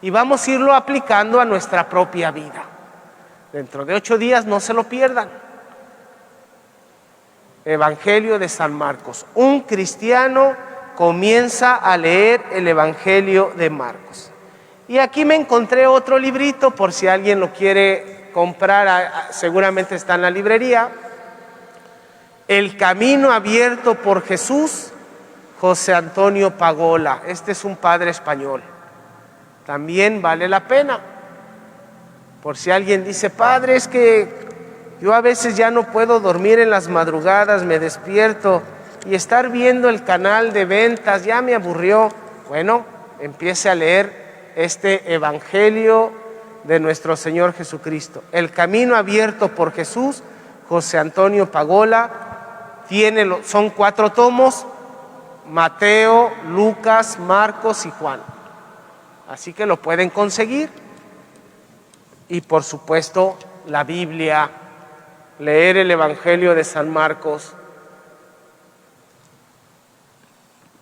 y vamos a irlo aplicando a nuestra propia vida. Dentro de 8 días, no se lo pierdan. Evangelio de San Marcos. Un cristiano comienza a leer el Evangelio de Marcos. Y aquí me encontré otro librito, por si alguien lo quiere comprar, seguramente está en la librería. El camino abierto por Jesús, José Antonio Pagola. Este es un padre español. También vale la pena. Por si alguien dice: padre, es que yo a veces ya no puedo dormir en las madrugadas, me despierto y estar viendo el canal de ventas ya me aburrió. Bueno, empiece a leer este Evangelio de nuestro Señor Jesucristo. El camino abierto por Jesús, José Antonio Pagola. Son 4 tomos: Mateo, Lucas, Marcos y Juan. Así que lo pueden conseguir. Y por supuesto, la Biblia, leer el Evangelio de San Marcos.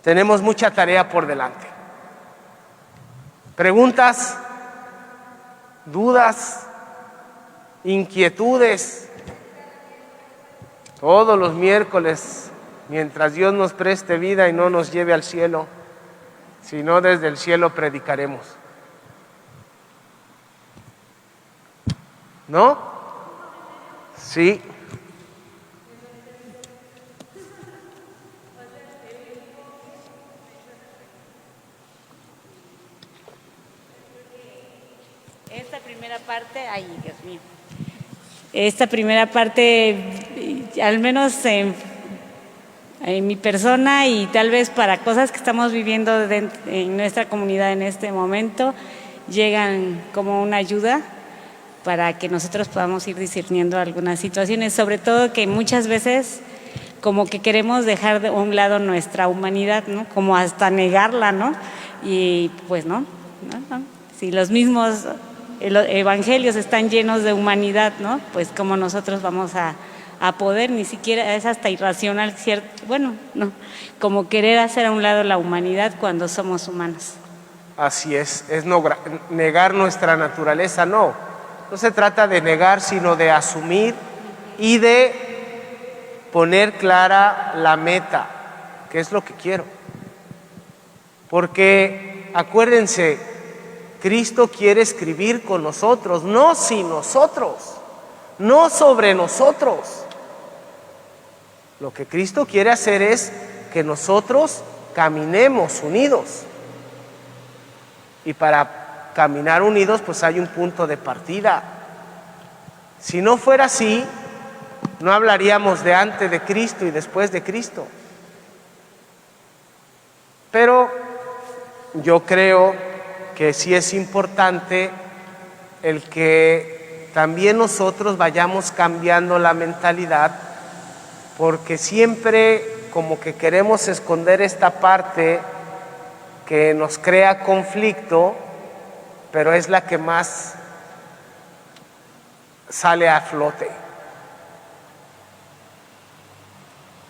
Tenemos mucha tarea por delante. ¿Preguntas? ¿Dudas? ¿Inquietudes? Todos los miércoles, mientras Dios nos preste vida y no nos lleve al cielo, sino desde el cielo predicaremos. ¿No? Sí. Esta primera parte, ay, Dios mío. Esta primera parte, al menos en mi persona y tal vez para cosas que estamos viviendo en nuestra comunidad en este momento, llegan como una ayuda para que nosotros podamos ir discerniendo algunas situaciones, sobre todo que muchas veces como que queremos dejar de un lado nuestra humanidad, ¿no? Como hasta negarla, ¿no? Y pues no. Si los mismos evangelios están llenos de humanidad, ¿no? Pues como nosotros vamos a poder, ni siquiera es hasta irracional, ¿cierto? Bueno, no, como querer hacer a un lado la humanidad cuando somos humanos. Así es negar nuestra naturaleza, no se trata de negar, sino de asumir y de poner clara la meta, qué es lo que quiero. Porque acuérdense, Cristo quiere escribir con nosotros, no sin nosotros, no sobre nosotros. Lo que Cristo quiere hacer es que nosotros caminemos unidos. Y para caminar unidos, pues hay un punto de partida. Si no fuera así, no hablaríamos de antes de Cristo y después de Cristo. Pero yo creo que sí es importante el que también nosotros vayamos cambiando la mentalidad, porque siempre como que queremos esconder esta parte que nos crea conflicto, pero es la que más sale a flote.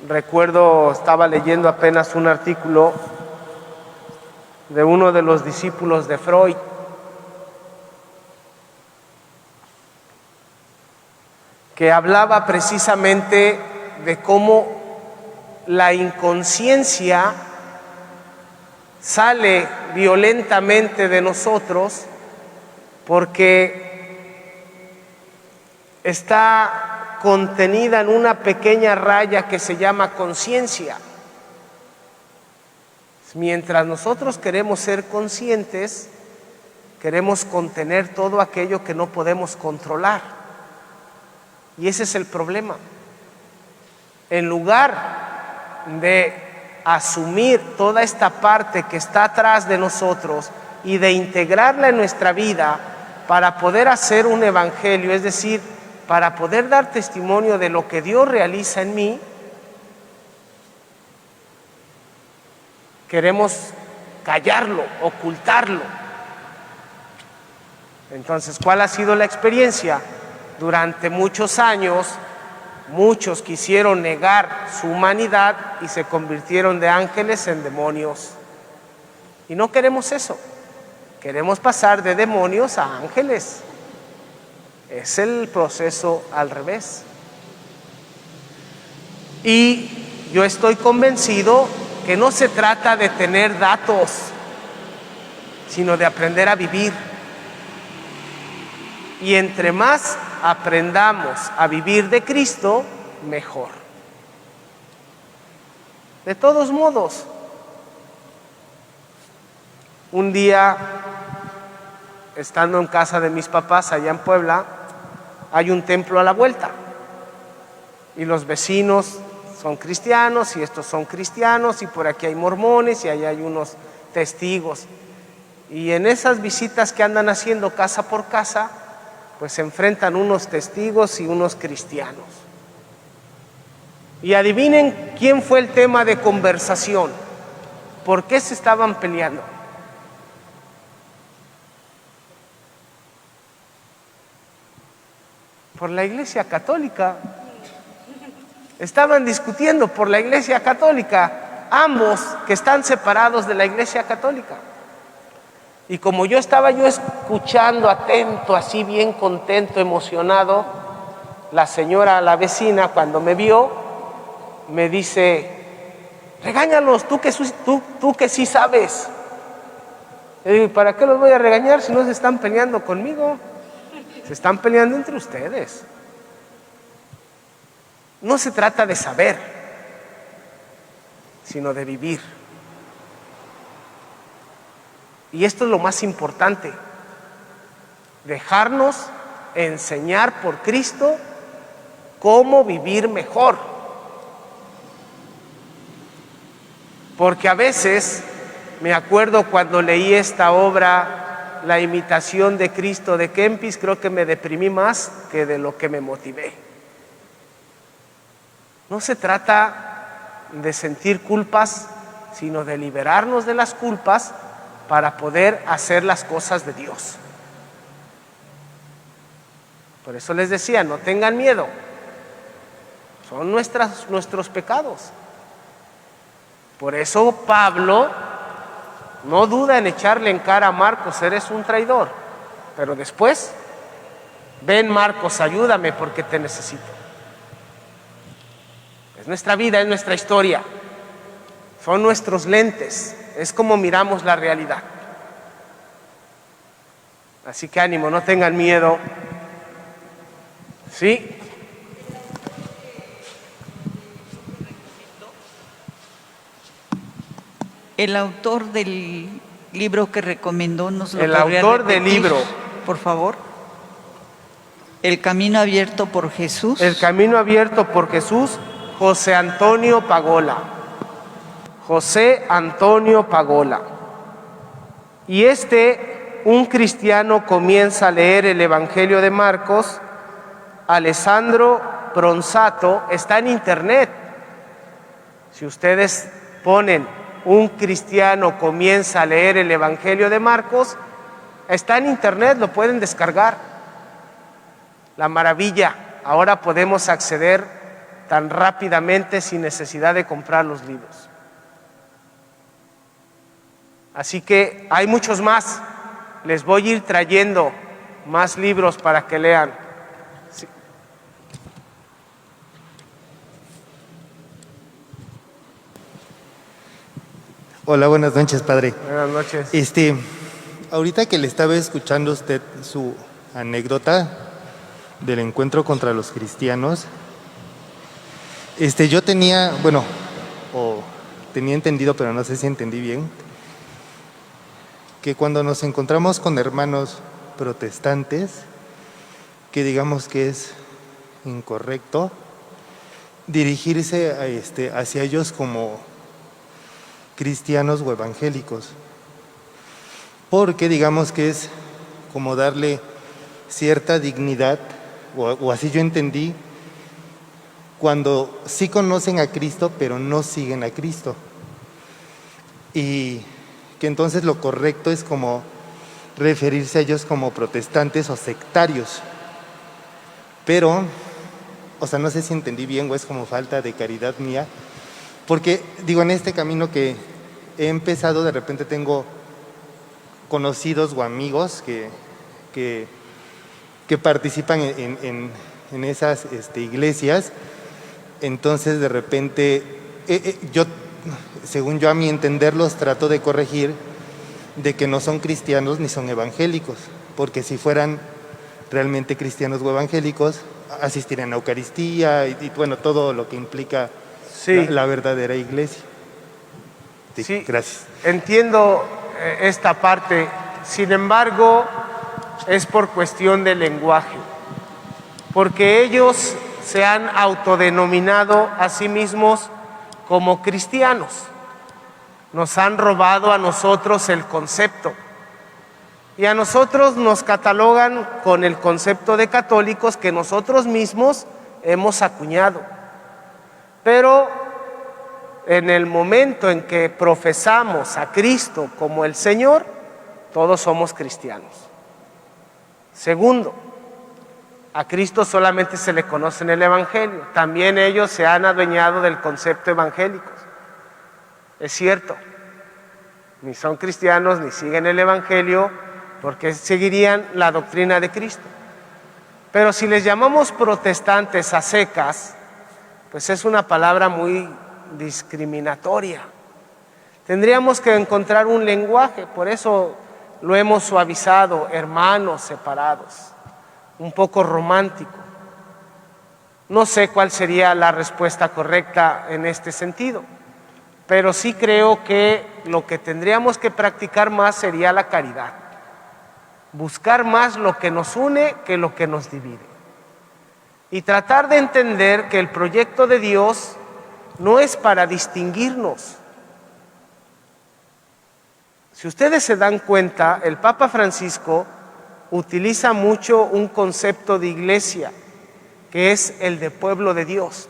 Recuerdo, estaba leyendo apenas un artículo de uno de los discípulos de Freud, que hablaba precisamente de cómo la inconsciencia sale violentamente de nosotros porque está contenida en una pequeña raya que se llama conciencia. Mientras nosotros queremos ser conscientes, queremos contener todo aquello que no podemos controlar. Y ese es el problema. En lugar de asumir toda esta parte que está atrás de nosotros y de integrarla en nuestra vida para poder hacer un evangelio, es decir, para poder dar testimonio de lo que Dios realiza en mí, queremos callarlo, ocultarlo. Entonces, ¿cuál ha sido la experiencia? Durante muchos años, muchos quisieron negar su humanidad y se convirtieron de ángeles en demonios. Y no queremos eso. Queremos pasar de demonios a ángeles. Es el proceso al revés. Y yo estoy convencido que no se trata de tener datos, sino de aprender a vivir. Y entre más aprendamos a vivir de Cristo, mejor. De todos modos, un día, estando en casa de mis papás allá en Puebla, hay un templo a la vuelta y los vecinos son cristianos y estos son cristianos y por aquí hay mormones y allá hay unos testigos. Y en esas visitas que andan haciendo casa por casa, pues se enfrentan unos testigos y unos cristianos. Y adivinen quién fue el tema de conversación. ¿Por qué se estaban peleando? Por la Iglesia Católica. Estaban discutiendo por la Iglesia Católica, ambos que están separados de la Iglesia Católica. Y como yo estaba escuchando atento, así bien contento, emocionado, la señora, la vecina, cuando me vio, me dice: regáñalos, tú que sí sabes. Y digo, ¿para qué los voy a regañar si no se están peleando conmigo? Se están peleando entre ustedes. No se trata de saber, sino de vivir. Y esto es lo más importante, dejarnos enseñar por Cristo cómo vivir mejor. Porque a veces me acuerdo cuando leí esta obra, La imitación de Cristo de Kempis, creo que me deprimí más que de lo que me motivé. No se trata de sentir culpas, sino de liberarnos de las culpas para poder hacer las cosas de Dios. Por eso les decía, no tengan miedo. Son nuestros pecados. Por eso Pablo no duda en echarle en cara a Marcos, eres un traidor. Pero después, ven Marcos, ayúdame porque te necesito. Es nuestra vida, es nuestra historia. Son nuestros lentes, es como miramos la realidad. Así que ánimo, no tengan miedo. ¿Sí? El autor del libro que recomendó nos lo El podría autor del repetir, libro. por favor. El camino abierto por Jesús. El camino abierto por Jesús, José Antonio Pagola. José Antonio Pagola. Y un cristiano comienza a leer el Evangelio de Marcos. Alessandro Bronzato está en internet. Si ustedes ponen un cristiano comienza a leer el Evangelio de Marcos, está en internet, lo pueden descargar. La maravilla, ahora podemos acceder tan rápidamente sin necesidad de comprar los libros. Así que hay muchos más, les voy a ir trayendo más libros para que lean. Sí. Hola, buenas noches, padre. Buenas noches. Ahorita que le estaba escuchando a usted su anécdota del encuentro contra los cristianos, yo tenía entendido, pero no sé si entendí bien, que cuando nos encontramos con hermanos protestantes, que digamos que es incorrecto dirigirse hacia ellos como cristianos o evangélicos, porque digamos que es como darle cierta dignidad, o así yo entendí, cuando sí conocen a Cristo pero no siguen a Cristo, y que entonces lo correcto es como referirse a ellos como protestantes o sectarios. Pero, no sé si entendí bien o es como falta de caridad mía, porque digo, en este camino que he empezado, de repente tengo conocidos o amigos que participan en esas iglesias. Entonces de repente yo, según yo, a mi entender, los trato de corregir de que no son cristianos ni son evangélicos, porque si fueran realmente cristianos o evangélicos asistirían a Eucaristía y bueno, todo lo que implica Sí. la verdadera iglesia. Sí, gracias. Entiendo esta parte, sin embargo, es por cuestión de lenguaje, porque ellos se han autodenominado a sí mismos como cristianos. Nos han robado a nosotros el concepto y a nosotros nos catalogan con el concepto de católicos que nosotros mismos hemos acuñado. Pero en el momento en que profesamos a Cristo como el Señor, todos somos cristianos. Segundo, a Cristo solamente se le conoce en el Evangelio. También ellos se han adueñado del concepto evangélico. Es cierto, ni son cristianos ni siguen el Evangelio porque seguirían la doctrina de Cristo. Pero si les llamamos protestantes a secas, pues es una palabra muy discriminatoria. Tendríamos que encontrar un lenguaje, por eso lo hemos suavizado, hermanos separados, un poco romántico. No sé cuál sería la respuesta correcta en este sentido, pero sí creo que lo que tendríamos que practicar más sería la caridad, buscar más lo que nos une que lo que nos divide. Y tratar de entender que el proyecto de Dios no es para distinguirnos, Si ustedes se dan cuenta, el Papa Francisco utiliza mucho un concepto de iglesia, que es el de pueblo de Dios.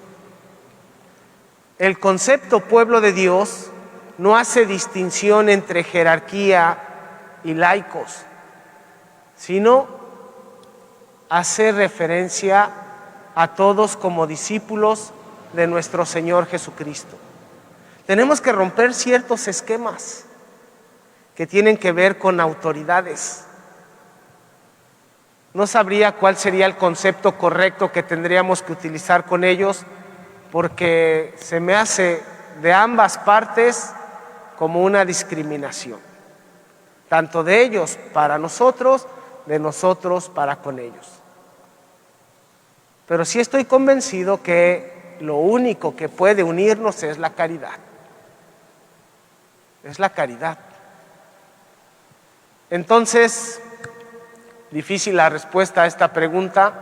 El concepto pueblo de Dios no hace distinción entre jerarquía y laicos, sino hace referencia a todos como discípulos de nuestro Señor Jesucristo. Tenemos que romper ciertos esquemas que tienen que ver con autoridades. No sabría cuál sería el concepto correcto que tendríamos que utilizar con ellos, porque se me hace de ambas partes como una discriminación, tanto de ellos para nosotros, de nosotros para con ellos. Pero sí estoy convencido que lo único que puede unirnos es la caridad. Es la caridad. Entonces, difícil la respuesta a esta pregunta,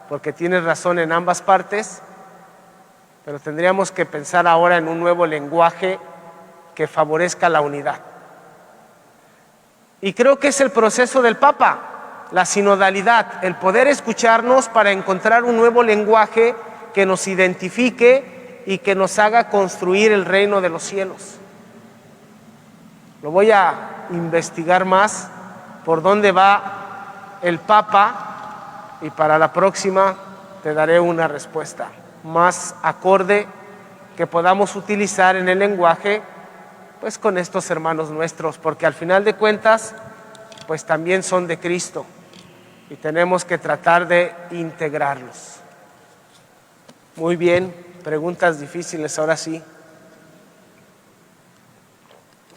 porque tienes razón en ambas partes, pero tendríamos que pensar ahora en un nuevo lenguaje que favorezca la unidad. Y creo que es el proceso del Papa, la sinodalidad, el poder escucharnos para encontrar un nuevo lenguaje que nos identifique y que nos haga construir el reino de los cielos. Lo voy a investigar más por dónde va el Papa y para la próxima te daré una respuesta más acorde que podamos utilizar en el lenguaje pues con estos hermanos nuestros, porque al final de cuentas pues también son de Cristo y tenemos que tratar de integrarlos. Muy bien, preguntas difíciles ahora sí,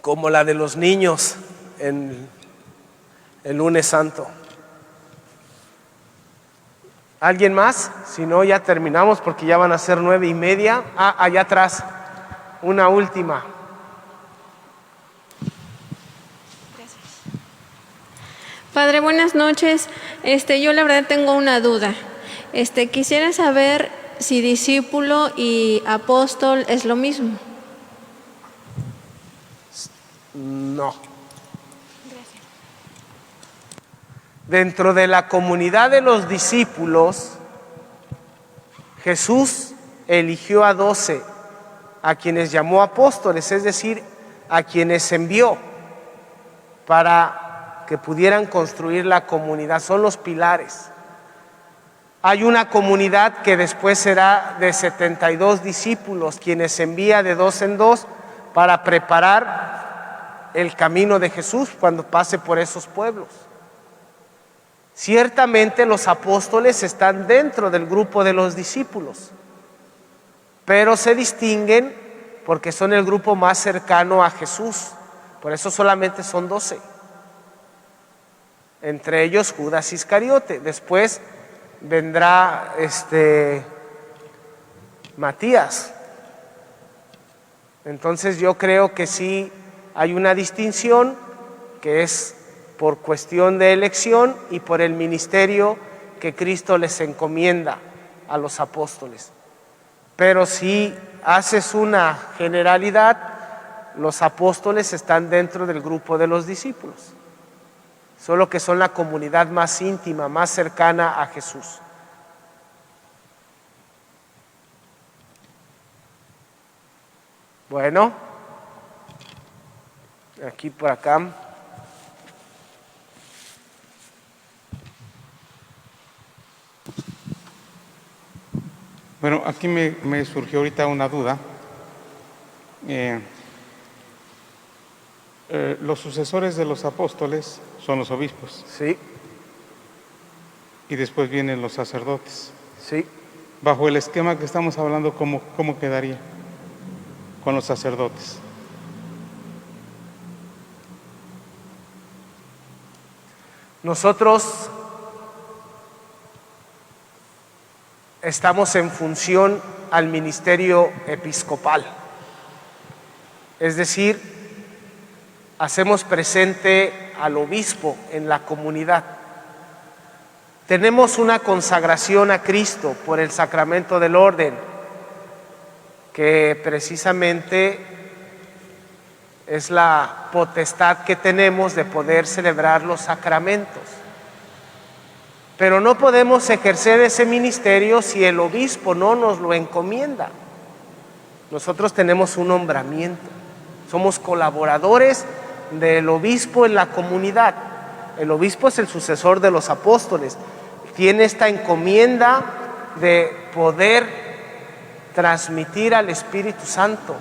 como la de los niños en el lunes santo. ¿Alguien más? Si no, ya terminamos porque ya van a ser 9:30. Allá atrás, una última. Padre, buenas noches. Yo la verdad tengo una duda. Quisiera saber si discípulo y apóstol es lo mismo. No. Dentro de la comunidad de los discípulos, Jesús eligió a 12, a quienes llamó apóstoles, es decir, a quienes envió para que pudieran construir la comunidad. Son los pilares. Hay una comunidad que después será de 72 discípulos, quienes envía de 2 en 2 para preparar el camino de Jesús cuando pase por esos pueblos. Ciertamente los apóstoles están dentro del grupo de los discípulos, pero se distinguen porque son el grupo más cercano a Jesús. Por eso solamente son 12. Entre ellos Judas Iscariote. Después vendrá Matías. Entonces yo creo que sí hay una distinción que es por cuestión de elección y por el ministerio que Cristo les encomienda a los apóstoles. Pero si haces una generalidad, los apóstoles están dentro del grupo de los discípulos, solo que son la comunidad más íntima, más cercana a Jesús. Bueno, aquí por acá. Bueno, aquí me surgió ahorita una duda. Los sucesores de los apóstoles son los obispos. Sí. Y después vienen los sacerdotes. Sí. Bajo el esquema que estamos hablando, ¿cómo quedaría con los sacerdotes? Nosotros estamos en función al ministerio episcopal, es decir, hacemos presente al obispo en la comunidad. Tenemos una consagración a Cristo por el sacramento del orden, que precisamente es la potestad que tenemos de poder celebrar los sacramentos. Pero no podemos ejercer ese ministerio si el obispo no nos lo encomienda. Nosotros tenemos un nombramiento, somos colaboradores del obispo en la comunidad. El obispo es el sucesor de los apóstoles, tiene esta encomienda de poder transmitir al Espíritu Santo.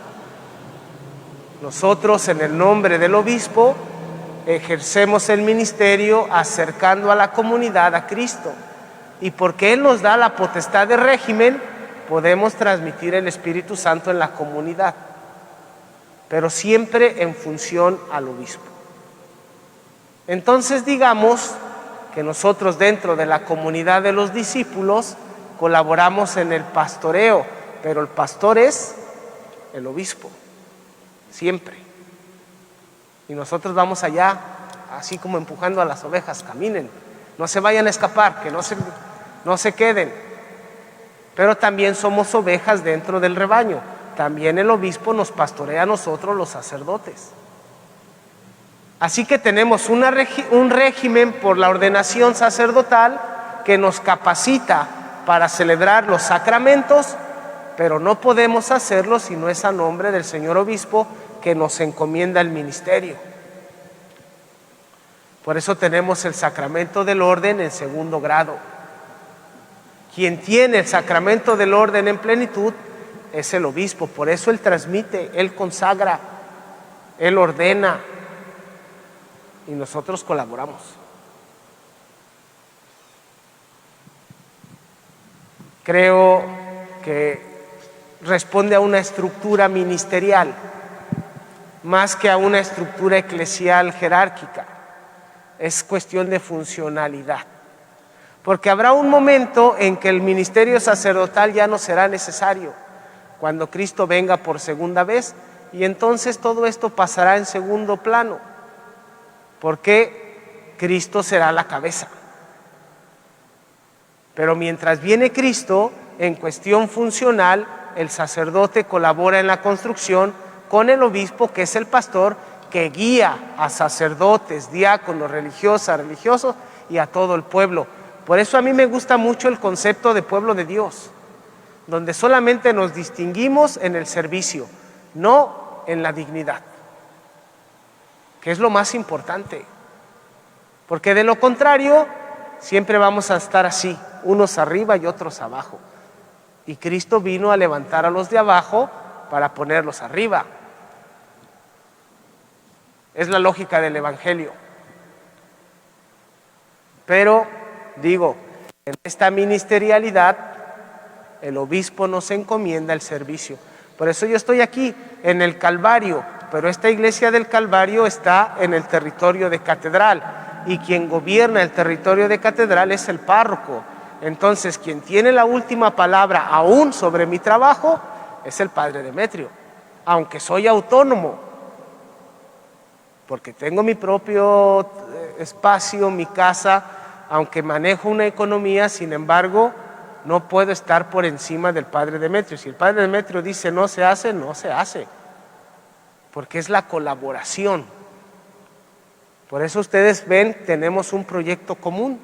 Nosotros, en el nombre del obispo, ejercemos el ministerio acercando a la comunidad a Cristo. Y porque Él nos da la potestad de régimen, podemos transmitir el Espíritu Santo en la comunidad, pero siempre en función al obispo. Entonces digamos que nosotros dentro de la comunidad de los discípulos colaboramos en el pastoreo, pero el pastor es el obispo, siempre. Y nosotros vamos allá, así como empujando a las ovejas, caminen, no se vayan a escapar, que no se queden. Pero también somos ovejas dentro del rebaño. También el obispo nos pastorea a nosotros, los sacerdotes. Así que tenemos un régimen por la ordenación sacerdotal que nos capacita para celebrar los sacramentos, pero no podemos hacerlo si no es a nombre del señor obispo que nos encomienda el ministerio. Por eso tenemos el sacramento del orden en segundo grado. Quien tiene el sacramento del orden en plenitud es el obispo. Por eso él transmite, él consagra, él ordena y nosotros colaboramos. Creo que responde a una estructura ministerial más que a una estructura eclesial jerárquica. Es cuestión de funcionalidad. Porque habrá un momento en que el ministerio sacerdotal ya no será necesario, cuando Cristo venga por segunda vez, y entonces todo esto pasará en segundo plano, porque Cristo será la cabeza. Pero mientras viene Cristo, en cuestión funcional, el sacerdote colabora en la construcción con el obispo, que es el pastor, que guía a sacerdotes, diáconos, religiosos y a todo el pueblo. Por eso a mí me gusta mucho el concepto de pueblo de Dios, donde solamente nos distinguimos en el servicio, no en la dignidad, que es lo más importante. Porque de lo contrario, siempre vamos a estar así, unos arriba y otros abajo. Y Cristo vino a levantar a los de abajo para ponerlos arriba. Es la lógica del Evangelio. Pero, digo, en esta ministerialidad, el obispo nos encomienda el servicio. Por eso yo estoy aquí, en el Calvario, pero esta iglesia del Calvario está en el territorio de Catedral, y quien gobierna el territorio de Catedral es el párroco. Entonces, quien tiene la última palabra aún sobre mi trabajo es el padre Demetrio, aunque soy autónomo, porque tengo mi propio espacio, mi casa, aunque manejo una economía, sin embargo, no puedo estar por encima del padre Demetrio. Si el padre Demetrio dice no se hace, no se hace, porque es la colaboración. Por eso ustedes ven, tenemos un proyecto común.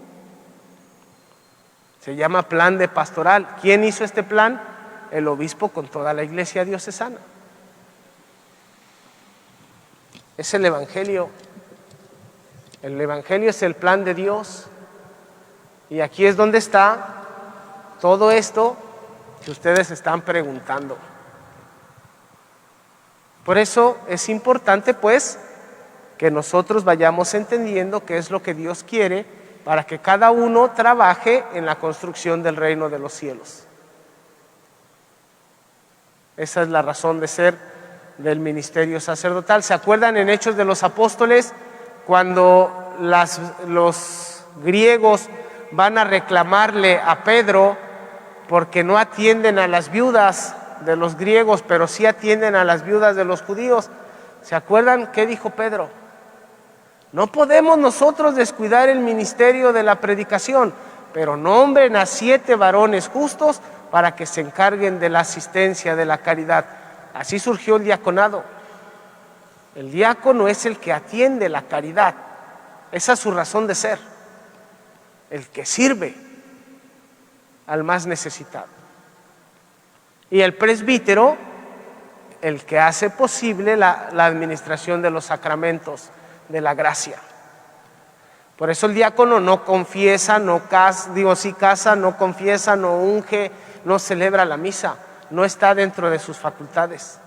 Se llama Plan de Pastoral. ¿Quién hizo este plan? El obispo con toda la iglesia diocesana. Es el Evangelio. El Evangelio es el plan de Dios. Y aquí es donde está todo esto que ustedes están preguntando. Por eso es importante, pues, que nosotros vayamos entendiendo qué es lo que Dios quiere para que cada uno trabaje en la construcción del reino de los cielos. Esa es la razón de ser del ministerio sacerdotal. ¿Se acuerdan en Hechos de los Apóstoles cuando los griegos van a reclamarle a Pedro porque no atienden a las viudas de los griegos, pero sí atienden a las viudas de los judíos? ¿Se acuerdan qué dijo Pedro? No podemos nosotros descuidar el ministerio de la predicación, pero nombren a 7 varones justos para que se encarguen de la asistencia, de la caridad. Así surgió el diaconado. El diácono es el que atiende la caridad. Esa es su razón de ser. El que sirve al más necesitado. Y el presbítero, el que hace posible la administración de los sacramentos de la gracia. Por eso el diácono no confiesa, sí casa, no confiesa, no unge, no celebra la misa, no está dentro de sus facultades.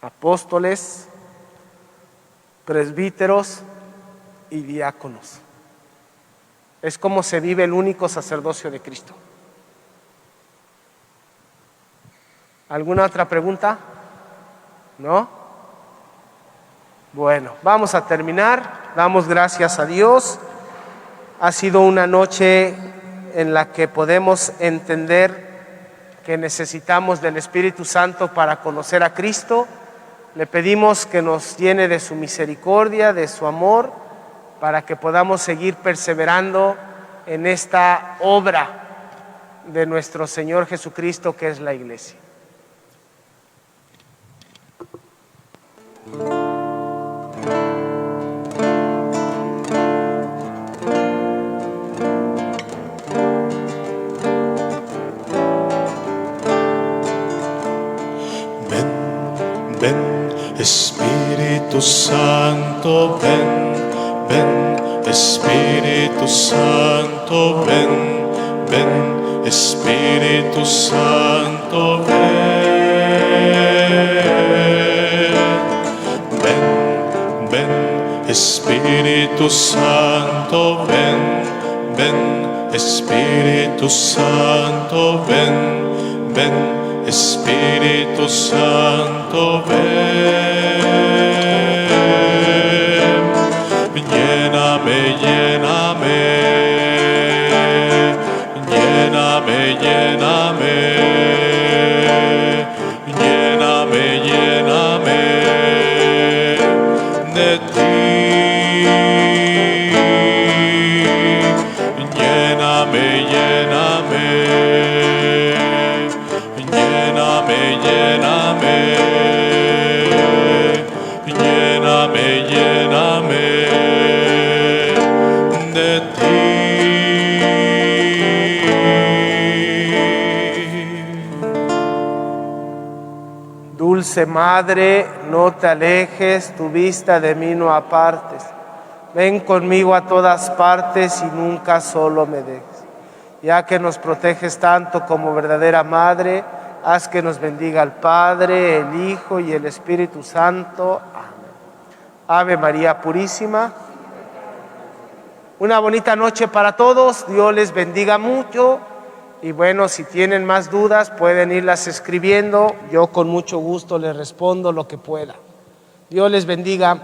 Apóstoles, presbíteros y diáconos. Es como se vive el único sacerdocio de Cristo. ¿Alguna otra pregunta? ¿No? Bueno, vamos a terminar. Damos gracias a Dios. Ha sido una noche en la que podemos entender que necesitamos del Espíritu Santo para conocer a Cristo. Le pedimos que nos llene de su misericordia, de su amor, para que podamos seguir perseverando en esta obra de nuestro Señor Jesucristo, que es la Iglesia. Ven, Espíritu Santo, ven, ven, Espíritu Santo, ven, ven, Espíritu Santo, ven, ven, Espíritu Santo, ven, ven, Espíritu Santo, ven, ven, Espíritu Santo, ven, lléname, lléname, lléname, lléname, lléname, lléname de ti, lléname, lléname. Lléname, lléname, lléname, lléname de ti. Dulce Madre, no te alejes, tu vista de mí no apartes. Ven conmigo a todas partes y nunca solo me dejes. Ya que nos proteges tanto como verdadera Madre, haz que nos bendiga el Padre, el Hijo y el Espíritu Santo. Amén. Ave María Purísima. Una bonita noche para todos. Dios les bendiga mucho. Y bueno, si tienen más dudas, pueden irlas escribiendo. Yo con mucho gusto les respondo lo que pueda. Dios les bendiga.